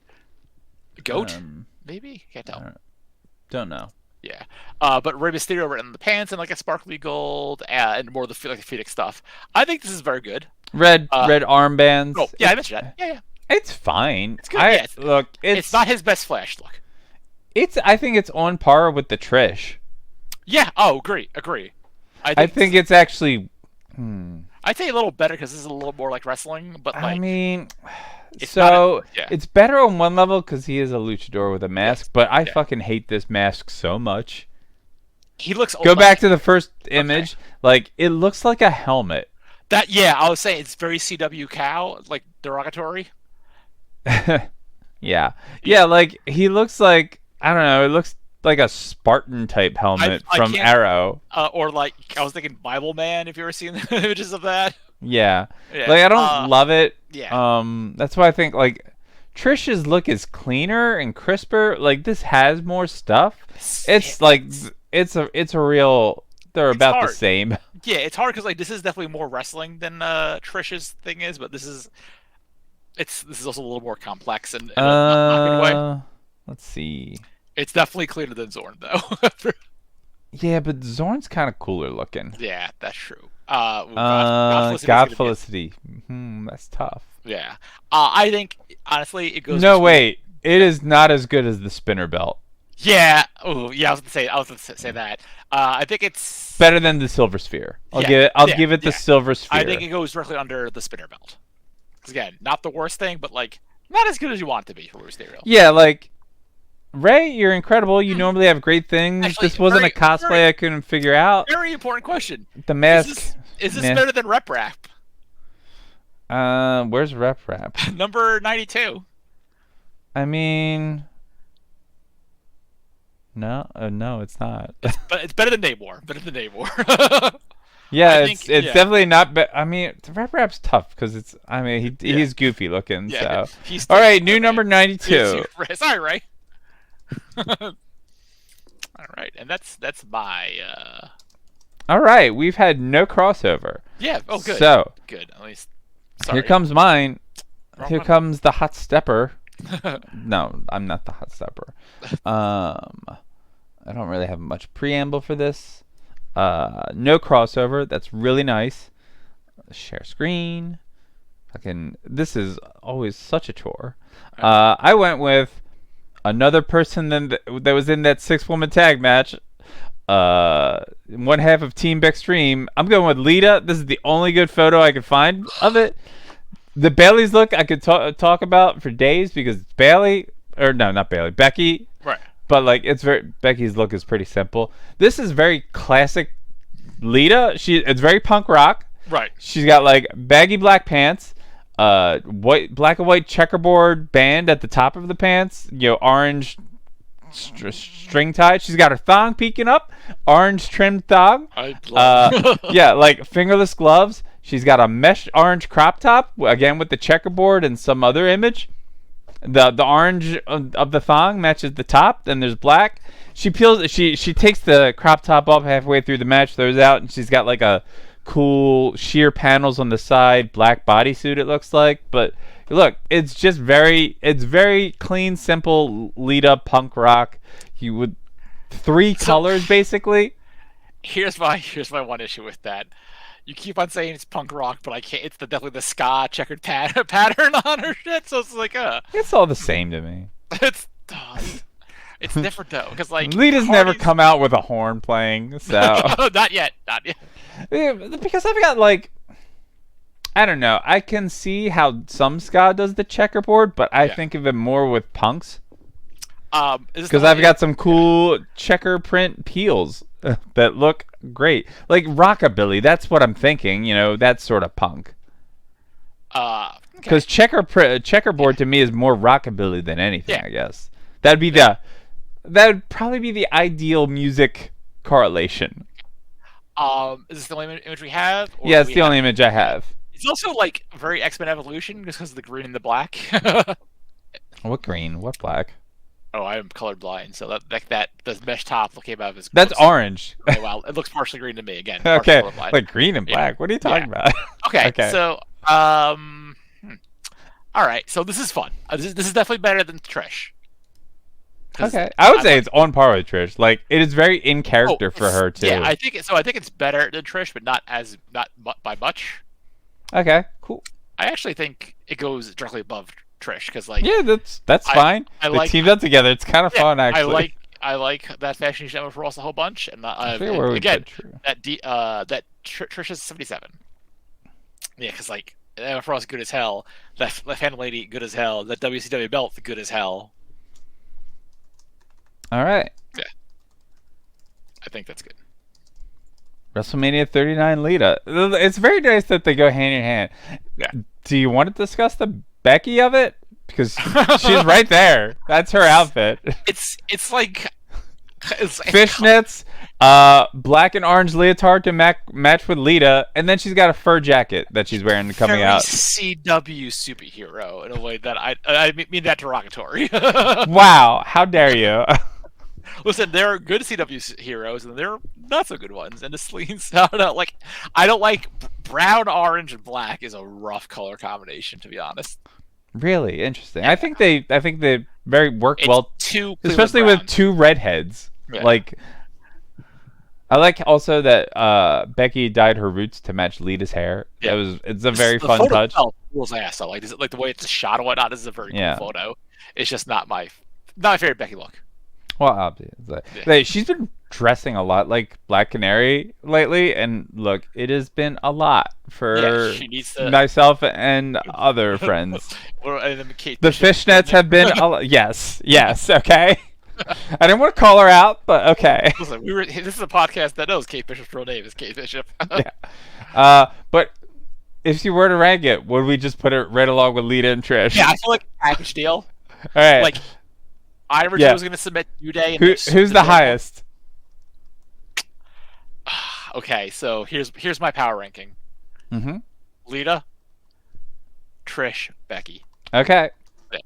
Goat? Maybe? Can't tell. Don't know. Yeah, but Rey Mysterio written in the pants and like a sparkly gold and more of the like Phoenix stuff. I think this is very good. Red armbands. Oh yeah, I mentioned that. Yeah. It's fine. It's good. Look, it's not his best Flash look. I think it's on par with the Trish. Yeah. Oh, agree. I think it's actually. I'd say a little better because this is a little more like wrestling, but like. I mean. It's better on one level because he is a luchador with a mask, but I fucking hate this mask so much. He looks. Go back to the first image. Like it looks like a helmet. I was saying it's very CW cow, like derogatory. Yeah. Like he looks like I don't know. It looks like a Spartan type helmet from Arrow. Or like I was thinking Bible Man. If you ever seen the images of that. Yeah. Like I don't love it. Yeah. That's why I think like Trish's look is cleaner and crisper. Like this has more stuff. It's like it's a real. They're about the same. Yeah, it's hard because like this is definitely more wrestling than Trish's thing is, but this is also a little more complex and in a good way. Let's see. It's definitely cleaner than Zorn though. Yeah, but Zorn's kind of cooler looking. Yeah, that's true. God Felicity. That's tough. Yeah. I think honestly it goes. No, wait. It is not as good as the spinner belt. Yeah. Oh, yeah. I was gonna say that. I think it's better than the Silver Sphere. I'll give it the Silver Sphere. I think it goes directly under the spinner belt. Because again, not the worst thing, but like not as good as you want it to be for Mysterio. Yeah, like Ray, you're incredible. You normally have great things. Actually, this wasn't a cosplay I couldn't figure out. Very important question. The mask. Is this better than Rep Rap? Where's Rep Rap? Number 92. I mean, no, it's not. But it's better than Namor. Yeah, it's definitely not. I mean, Rep Rap's tough because it's. I mean, he's goofy looking. Yeah, so all right, new number 92. Sorry, Ray. All right, and that's my. All right, we've had no crossover. Yeah. Oh, good. So good. At least. Sorry. Here comes mine. Here comes the hot stepper. No, I'm not the hot stepper. I don't really have much preamble for this. No crossover. That's really nice. Share screen. This is always such a chore. I went with another person that was in that 6-woman tag match. One half of Team Extreme. I'm going with Lita. This is the only good photo I could find of it. The Bailey's look I could talk about for days because it's Bailey, or no, not Bailey, Becky. Right. But like Becky's look is pretty simple. This is very classic Lita. It's very punk rock. Right. She's got like baggy black pants, black and white checkerboard band at the top of the pants. Orange string tied. She's got her thong peeking up, orange trimmed thong. I love Yeah, like fingerless gloves. She's got a mesh orange crop top again with the checkerboard and some other image. The orange of the thong matches the top. Then there's black. She takes the crop top off halfway through the match, throws it out, and she's got like a cool sheer panels on the side, black bodysuit it looks like. But look, it's very clean, simple lead up punk rock. You would three colors basically. Here's my one issue with that. You keep on saying it's punk rock, but I can't. It's definitely the ska checkered pattern on her shit. So it's like, it's all the same to me. It's different though, because like Lita's never come out with a horn playing, so not yet. Yeah, because I've got like, I don't know. I can see how some ska does the checkerboard, but I think of it more with punks. Because I've got some cool checker print peels that look great, like rockabilly. That's what I'm thinking. That sort of punk. Because checkerboard to me is more rockabilly than anything. I guess that'd would probably be the ideal music correlation. Is this the only image we have? Yeah, it's the only image I have. It's also like very X-Men Evolution, just because of the green and the black. What green? What black? Oh, I am colorblind, so that the mesh top came out of his. That's orange. Oh wow, it looks partially green to me again. Okay, like green and black. What are you talking about? Okay, so all right, so this is fun. This is definitely better than Trish. Okay, I would say it's on par with Trish. Like it is very in character for her too. Yeah, I think it's better than Trish, but not by much. Okay, cool. I actually think it goes directly above Trish because that's fine. They teamed up together. It's kind of fun actually. I like that fashion show for us a whole bunch, and again that Trish is 77. Yeah, because like Emma Frost good as hell. That left-hand lady good as hell. That WCW belt good as hell. All right. Yeah. I think that's good. WrestleMania 39 Lita. It's very nice that they go hand in hand. Yeah. Do you want to discuss the Becky of it? Because she's right there. That's her outfit. It's like fishnets, black and orange leotard to match with Lita, and then she's got a fur jacket that she's wearing coming very out. CW superhero in a way that I mean that derogatory. Wow, how dare you? Listen, there are good CW heroes and there are not so good ones. And the sleeves, I don't like brown, orange, and black is a rough color combination, to be honest. Really interesting. I think they very work well, especially brown. with two redheads. Yeah. Like, I like also that Becky dyed her roots to match Lita's hair. Yeah. It's a very fun touch. Rules ass though. Like the way it's shot and whatnot. This is a very cool photo. It's just not my favorite Becky look. Well, obviously, she's been dressing a lot like Black Canary lately, and look, it has been a lot for myself and other friends. The fishnets have been yes, okay. I didn't want to call her out, but okay. Listen, this is a podcast that knows Kate Bishop's real name is Kate Bishop. Yeah. But if you were to rank it, would we just put it right along with Lita and Trish? Yeah, I feel like package deal. All right. Like, I originally was going to submit New Day. Who's the highest? Okay, so here's my power ranking. Mm-hmm. Lita, Trish, Becky. Okay. Yeah.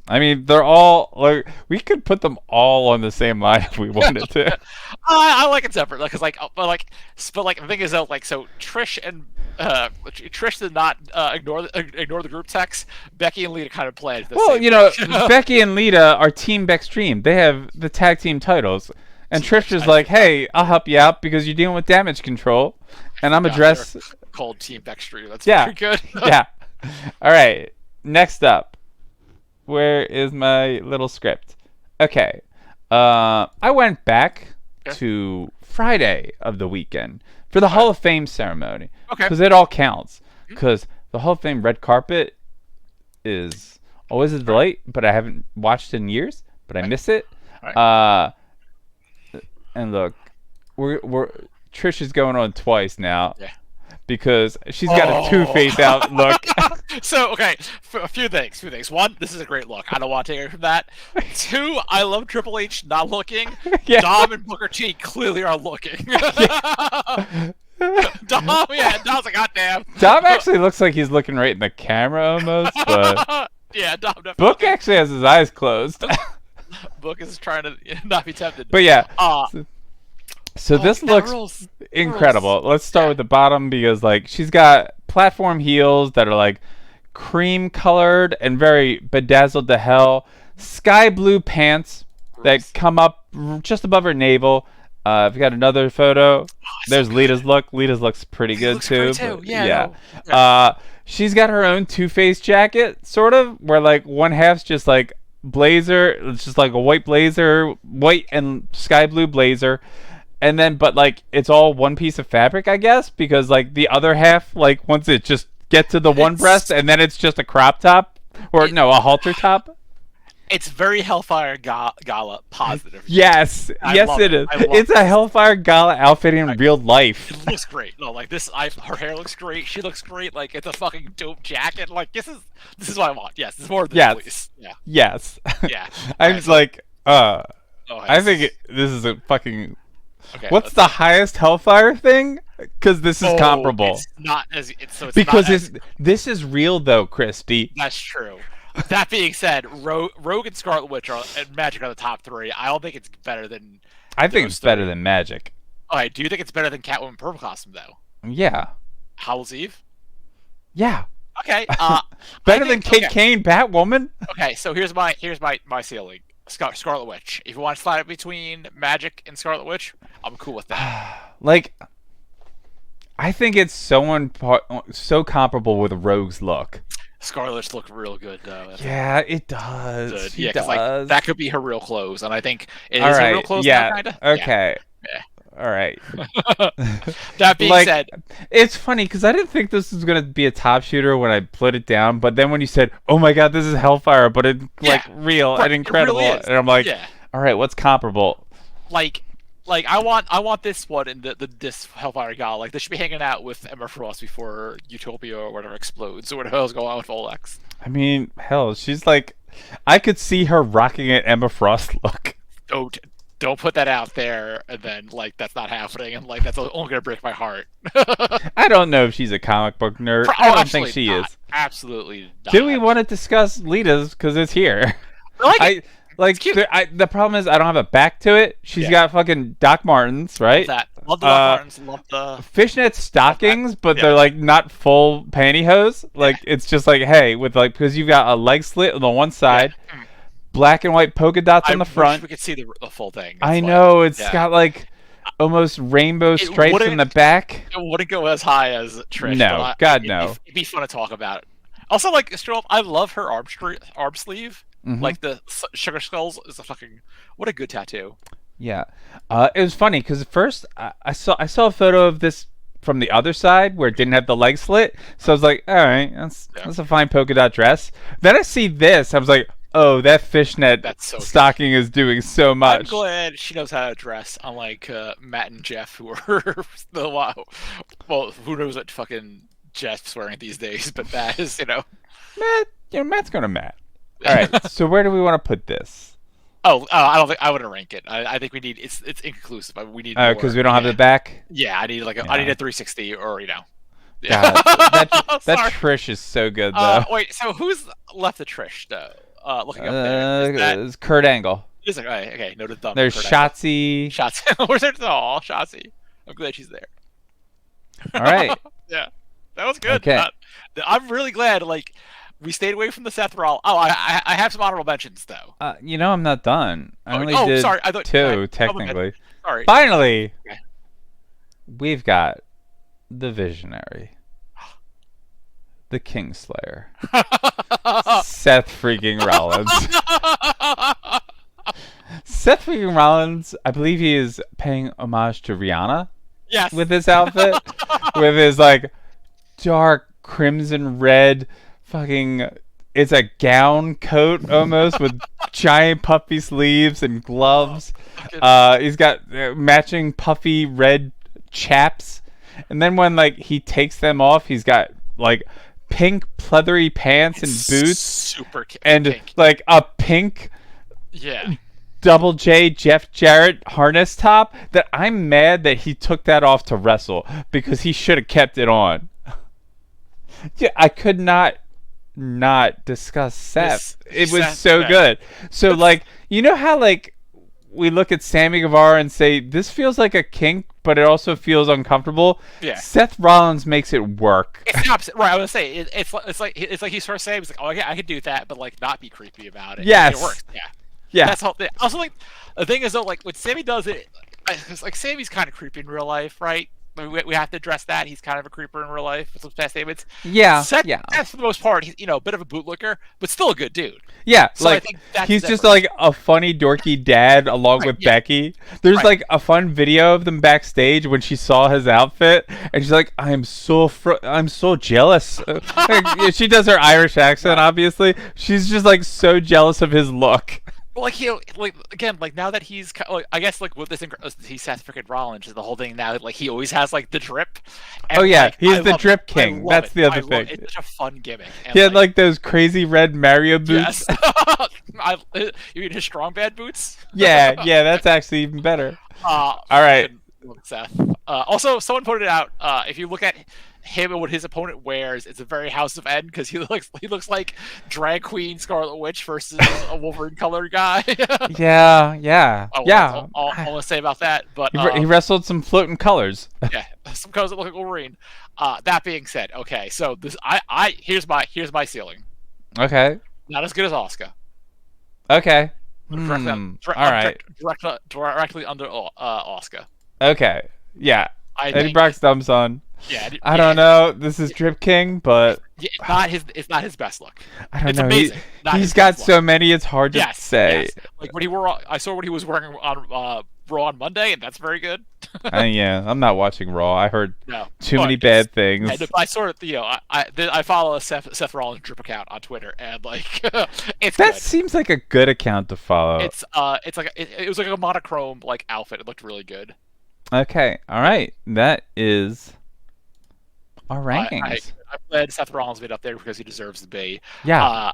I mean, they're all like we could put them all on the same line if we wanted to. I like it separate, because but the thing is though, so Trish and Trish did not ignore the group text. Becky and Lita kind of played. Becky and Lita are Team Backstream. They have the tag team titles, and Trish is like, "Hey, I'll help you out because you're dealing with Damage Control, and I'm a dress." Called Team Backstream. That's pretty good. Yeah. All right. Next up, where is my little script? Okay. I went back to Friday of the weekend for the Hall of Fame ceremony. Okay. Because it all counts. Because the Hall of Fame red carpet is always a delight, but I haven't watched it in years, but I miss it. Right. And look, we're Trish is going on twice now. Yeah. because she's got a two-face out look. So, okay, a few things. One, this is a great look. I don't want to take away from that. Two, I love Triple H not looking. Yeah. Dom and Booker T clearly are looking. Dom's like, goddamn. Dom actually looks like he's looking right in the camera almost, but yeah, Dom definitely. Book actually has his eyes closed. Book is trying to not be tempted. But yeah. So this looks rules. incredible. Let's start with the bottom because like she's got platform heels that are like cream colored and very bedazzled to hell. Sky blue pants that come up just above her navel. If you got another photo, there's Lita's look. Lita's looks pretty good too. Yeah. She's got her own two-face jacket, sort of, where like one half's just like blazer. It's just like a white blazer, white and sky blue blazer. And then, but like, it's all one piece of fabric, I guess, because like the other half, like once it just gets to the one breast, and then it's just a crop top, or no, a halter top. It's very Hellfire Gala positive. Yes, it is. It's a Hellfire Gala outfit in real life. It looks great. No, like this, her hair looks great. She looks great. Like it's a fucking dope jacket. Like this is what I want. Yes, this is more of this, please. Yeah. Yes. Yeah. I was like, I think this is a fucking. Okay, what's the highest Hellfire thing? Because this is comparable. It's not as this is real though, Christy. That's true. That being said, Rogue and Scarlet Witch and Magic are the top three. I don't think it's better than. I think it's better than Magic. All right, do you think it's better than Catwoman Purple Costume though? Yeah. Howl's Eve? Yeah. Okay. Better than Kate Kane Batwoman? Okay, so here's my ceiling. Scarlet Witch. If you want to slide it between Magic and Scarlet Witch, I'm cool with that. Like, I think it's so comparable with Rogue's look. Scarlet's look real good though. Yeah, it does. She does. Like, that could be her real clothes, and I think it is her real clothes. Yeah. Now, kinda. Okay. Yeah. All right. That being said, it's funny because I didn't think this was gonna be a top shooter when I put it down, but then when you said, "Oh my God, this is Hellfire," but it's like real and incredible, really and I'm like, "All right, what's comparable?" Like I want this one in this Hellfire Gala. Like they should be hanging out with Emma Frost before Utopia or whatever explodes or whatever else going on with Olex. I mean, hell, she's like, I could see her rocking an Emma Frost look. Don't put that out there, and then like that's not happening, and like that's only gonna break my heart. I don't know if she's a comic book nerd. I don't think she is. Absolutely not. Do we want to discuss Lita's because it's here? The problem is I don't have a back to it. She's got fucking Doc Martens, right? Love the Doc Martens. Love the fishnet stockings, but they're like not full pantyhose. Like it's just like, hey, with like because you've got a leg slit on the one side, black and white polka dots on the front. We could see the full thing. I know it's got like almost rainbow stripes in the back. It wouldn't go as high as Trish. No, no. It'd be fun to talk about. Also, like I love her arm sleeve. Mm-hmm. Like the Sugar Skulls is what a good tattoo. Yeah, it was funny because at first I saw a photo of this from the other side where it didn't have the leg slit, so I was like, all right, that's a fine polka dot dress. Then I see this, I was like, oh, that fishnet stocking is doing so much. I'm glad she knows how to dress, unlike Matt and Jeff, who are the well, who knows what fucking Jeff's wearing these days, but that is Matt's gonna Matt. All right, so where do we want to put this? I don't think I wouldn't rank it. I think we need it's inconclusive. We need because we don't have the back. Yeah, I need I need a 360 or God, that Trish is so good though. Wait, so who's left of Trish though? Looking up there, is Kurt Angle. Is it okay? Noted thumb. There's Shotzi. Where's her? Oh, Shotzi. I'm glad she's there. All right. Yeah, that was good. Okay. I'm really glad. Like. We stayed away from the Seth Rollins. Oh, I have some honorable mentions though. I'm not done. I only did sorry. I thought, two technically. Sorry. Finally, we've got the Visionary, the Kingslayer, Seth freaking Rollins. Seth freaking Rollins. I believe he is paying homage to Rihanna. Yes. With this outfit, with his like dark crimson red. Fucking, it's a gown coat almost with giant puffy sleeves and gloves. He's got matching puffy red chaps. And then when like he takes them off, he's got like pink pleathery pants and boots, super and pink. like a pink Yeah. Double J Jeff Jarrett harness top. That I'm mad that he took that off to wrestle because he should have kept it on. Yeah, I could not discuss Seth. It was so good. So like, you know how like we look at Sammy Guevara and say this feels like a kink, but it also feels uncomfortable. Yeah. Seth Rollins makes it work. It's the opposite, right? I was gonna say it's like he sort of saying, he's like, oh, I could do that, but like not be creepy about it. Yes. It works. Yeah. Yeah. That's the whole thing. Also, like the thing is though, like when Sammy does it, it's like Sammy's kind of creepy in real life, right? We have to address that. He's kind of a creeper in real life with some past statements. Yeah, Seth, yeah. Seth, for the most part, he's a bit of a bootlicker, but still a good dude. Yeah, So I like think that's he's the just difference. like a funny dorky dad along with yeah. Becky. There's Right. like a fun video of them backstage when she saw his outfit and she's like, I'm so jealous. Like, she does her Irish accent, obviously. She's just like so jealous of his look. Well, like like again, like now that he's like, I guess like with this, he's Seth freaking Rollins is the whole thing now. Like he always has like the drip. And, Oh yeah, like, he's I the love drip it. king. I love That's it. the other I love thing. it. It's such a fun gimmick. And, He had like those crazy red Mario boots. yes. You mean his strong bad boots? Yeah, that's actually even better. All right. Seth. Also, someone pointed out if you look at him and what his opponent wears, it's a very House of N because he looks like drag queen Scarlet Witch versus a Wolverine colored guy. Yeah. That's all I want to say about that. But He wrestled some floating colors. yeah, some colors that look like Wolverine. That being said, okay, so this here's my ceiling. Okay. Not as good as Asuka. Okay. All right. Directly under Asuka. Okay. Yeah. Eddie Brock's dumb son. Yeah. I don't know. This is Drip King, but it's not his best look. I don't It's know. amazing. He's got so many. It's hard to say. Yes. Like when I saw what he was wearing on Raw on Monday, and that's very good. Yeah, I'm not watching Raw. I heard too many But bad things. And I sort of, I follow a Seth Rollins drip account on Twitter, and like, it's That good. seems like a good account to follow. It's like it was like a monochrome like outfit. It looked really good. Okay, all right. That is our rankings. I'm glad Seth Rollins made up there because he deserves to be. Yeah.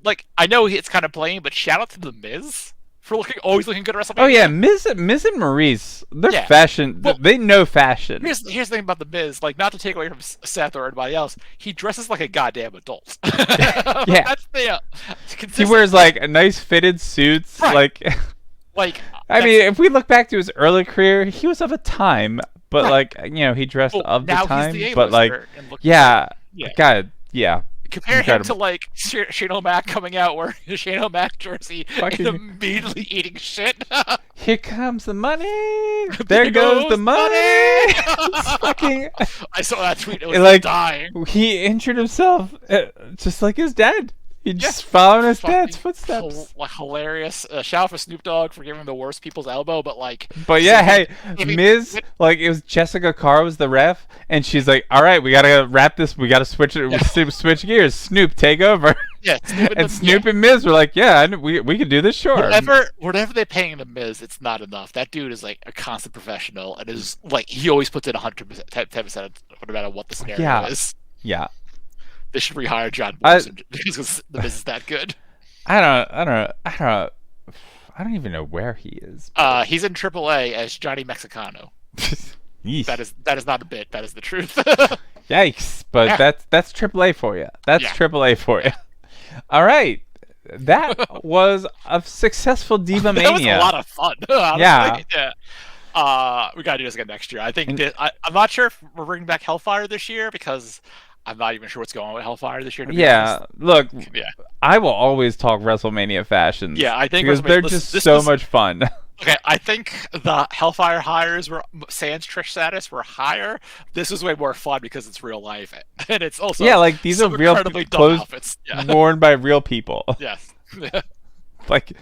Like I know it's kind of plain, but shout out to the Miz for always looking good at WrestleMania. Oh yeah, Miz and Maurice, they're fashion. Well, they know fashion. Here's the thing about the Miz, like not to take away from Seth or anybody else, he dresses like a goddamn adult. Yeah. That's the He wears like nice fitted suits, right. like. I mean, if we look back to his early career, he was of a time, but right. like he dressed of the now time. He's the but like, God, yeah. Compare Incredible. him to like Shane O'Mac coming out wearing a Shane O'Mac jersey and immediately eating shit. Here comes the money. There goes the money. Fucking. I saw that tweet. It was like dying. He injured himself just like his dad. He just following his dad's footsteps. Like hilarious. Shout out for Snoop Dogg for giving him the worst people's elbow, but like. But yeah, hey, Miz, like it was Jessica Carr was the ref, and she's like, "All right, we gotta wrap this. We gotta switch it. Switch gears. Snoop, take over." Yeah, Snoop and Miz were like, "Yeah, we can do this, sure." Whatever they're paying the Miz, it's not enough. That dude is like a constant professional, and is like he always puts in 100%, 10%, no matter what the scenario is. Yeah. They should rehire John Morrison because the Miz is that good. I don't even know where he is. He's in AAA as Johnny Mexicano. That is not a bit. That is the truth. Yikes! But that's AAA for you. That's AAA for you. All right, that was a successful DivaMania. That was a lot of fun. Honestly. Yeah. We gotta do this again next year. I think I'm not sure if we're bringing back Hellfire this year because I'm not even sure what's going on with Hellfire this year. To be honest. Look, I will always talk WrestleMania fashions. Yeah, I think because they're just so much fun. Okay, I think the Hellfire hires were sans Trish status were higher. This is way more fun because it's real life, and it's also like these are real clothes worn by real people. Yes. Like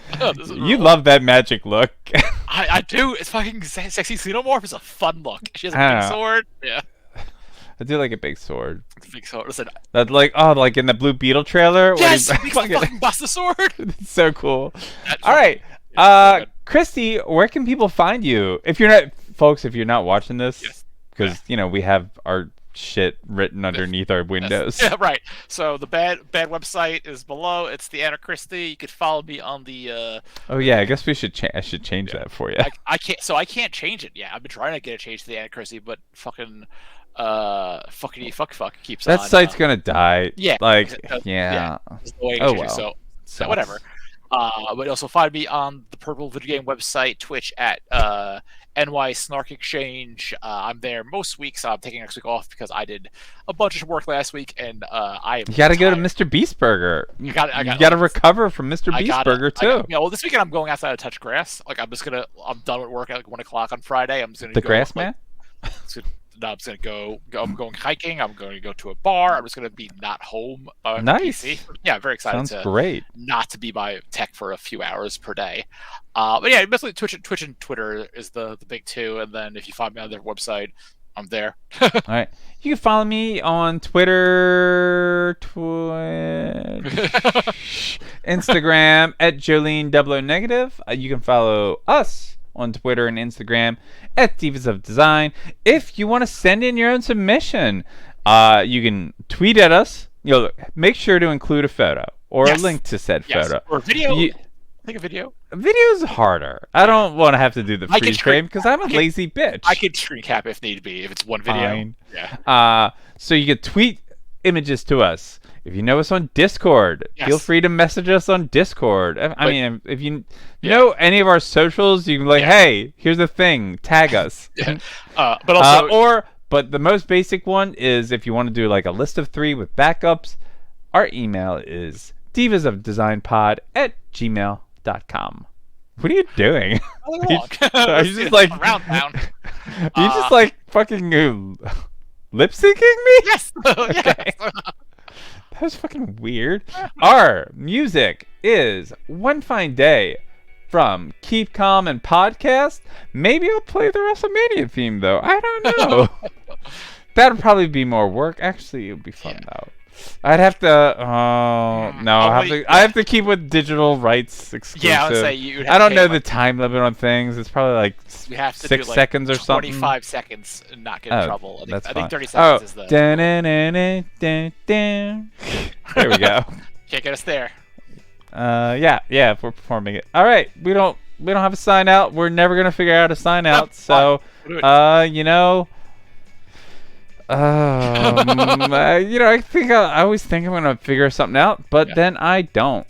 you love that magic look. I do. It's fucking sexy. Xenomorph is a fun look. She has a big sword. Yeah. I do like a big sword. Big sword. Listen, that like in the Blue Beetle trailer. Yes, he fucking bust the sword. It's so cool. All right, Christy, where can people find you? If you're not, folks, if you're not watching this, because we have our shit written underneath our windows. Yeah, right. So the bad website is below. It's Jolene and Christie. You could follow me on the. Oh yeah, I guess we should. I should change that for you. I can't. So I can't change it. Yeah, I've been trying to get it changed to the Jolene and Christie, but fucking fuck keeps that on. That site's gonna die. Yeah. Like yeah. Oh well. So whatever. But also find me on the Purple Video Game website, Twitch at NY Snark Exchange. I'm there most weeks. I'm taking next week off because I did a bunch of work last week, and You got to go to Mr. Beast Burger. You got to recover from Mr. Beast Burger too. Well, this weekend I'm going outside to touch grass. Like I'm done with work at 1:00 on Friday. I'm just gonna the grass man. I'm just gonna go. I'm going hiking. I'm going to go to a bar. I'm just gonna be not home. Nice. PC. Yeah, very excited. Sounds great. Not to be by tech for a few hours per day. But yeah, basically Twitch and Twitter is the big two. And then if you find me on their website, I'm there. All right. You can follow me on Twitter, Instagram at Jolene00negative. You can follow us on Twitter and Instagram at Divas of Design. If you want to send in your own submission, you can tweet at us. Make sure to include a photo or a link to said photo. Or video. I think a video. Video's harder. I don't want to have to do the freeze frame because I'm a lazy bitch. I can screen cap if need be, if it's one video. Fine. Yeah. So you can tweet images to us. If you know us on Discord, feel free to message us on Discord. I mean, if you know any of our socials, you can be like, hey, here's the thing, tag us. But also, but the most basic one is if you want to do like a list of 3 with backups, our email is divasofdesignpod@gmail.com. What are you doing? Are you just like around town? Are you just like fucking lip syncing me? Yes. Okay. That was fucking weird. Our music is One Fine Day from Keep Calm and Podcast. Maybe I'll play the WrestleMania theme though. I don't know. That'll probably be more work. Actually, it would be fun though. I'd have to. Oh no! I have to keep with digital rights exclusive. Yeah, I would say you'd have I don't know the time limit on things. It's probably like we have to 6 seconds or something. 25 seconds and not get in trouble. I think 30 seconds is the. There we go. Can't get us there. Yeah, if we're performing it. All right, we don't have a sign out. We're never gonna figure out a sign out. So, I always think I'm gonna figure something out, but then I don't.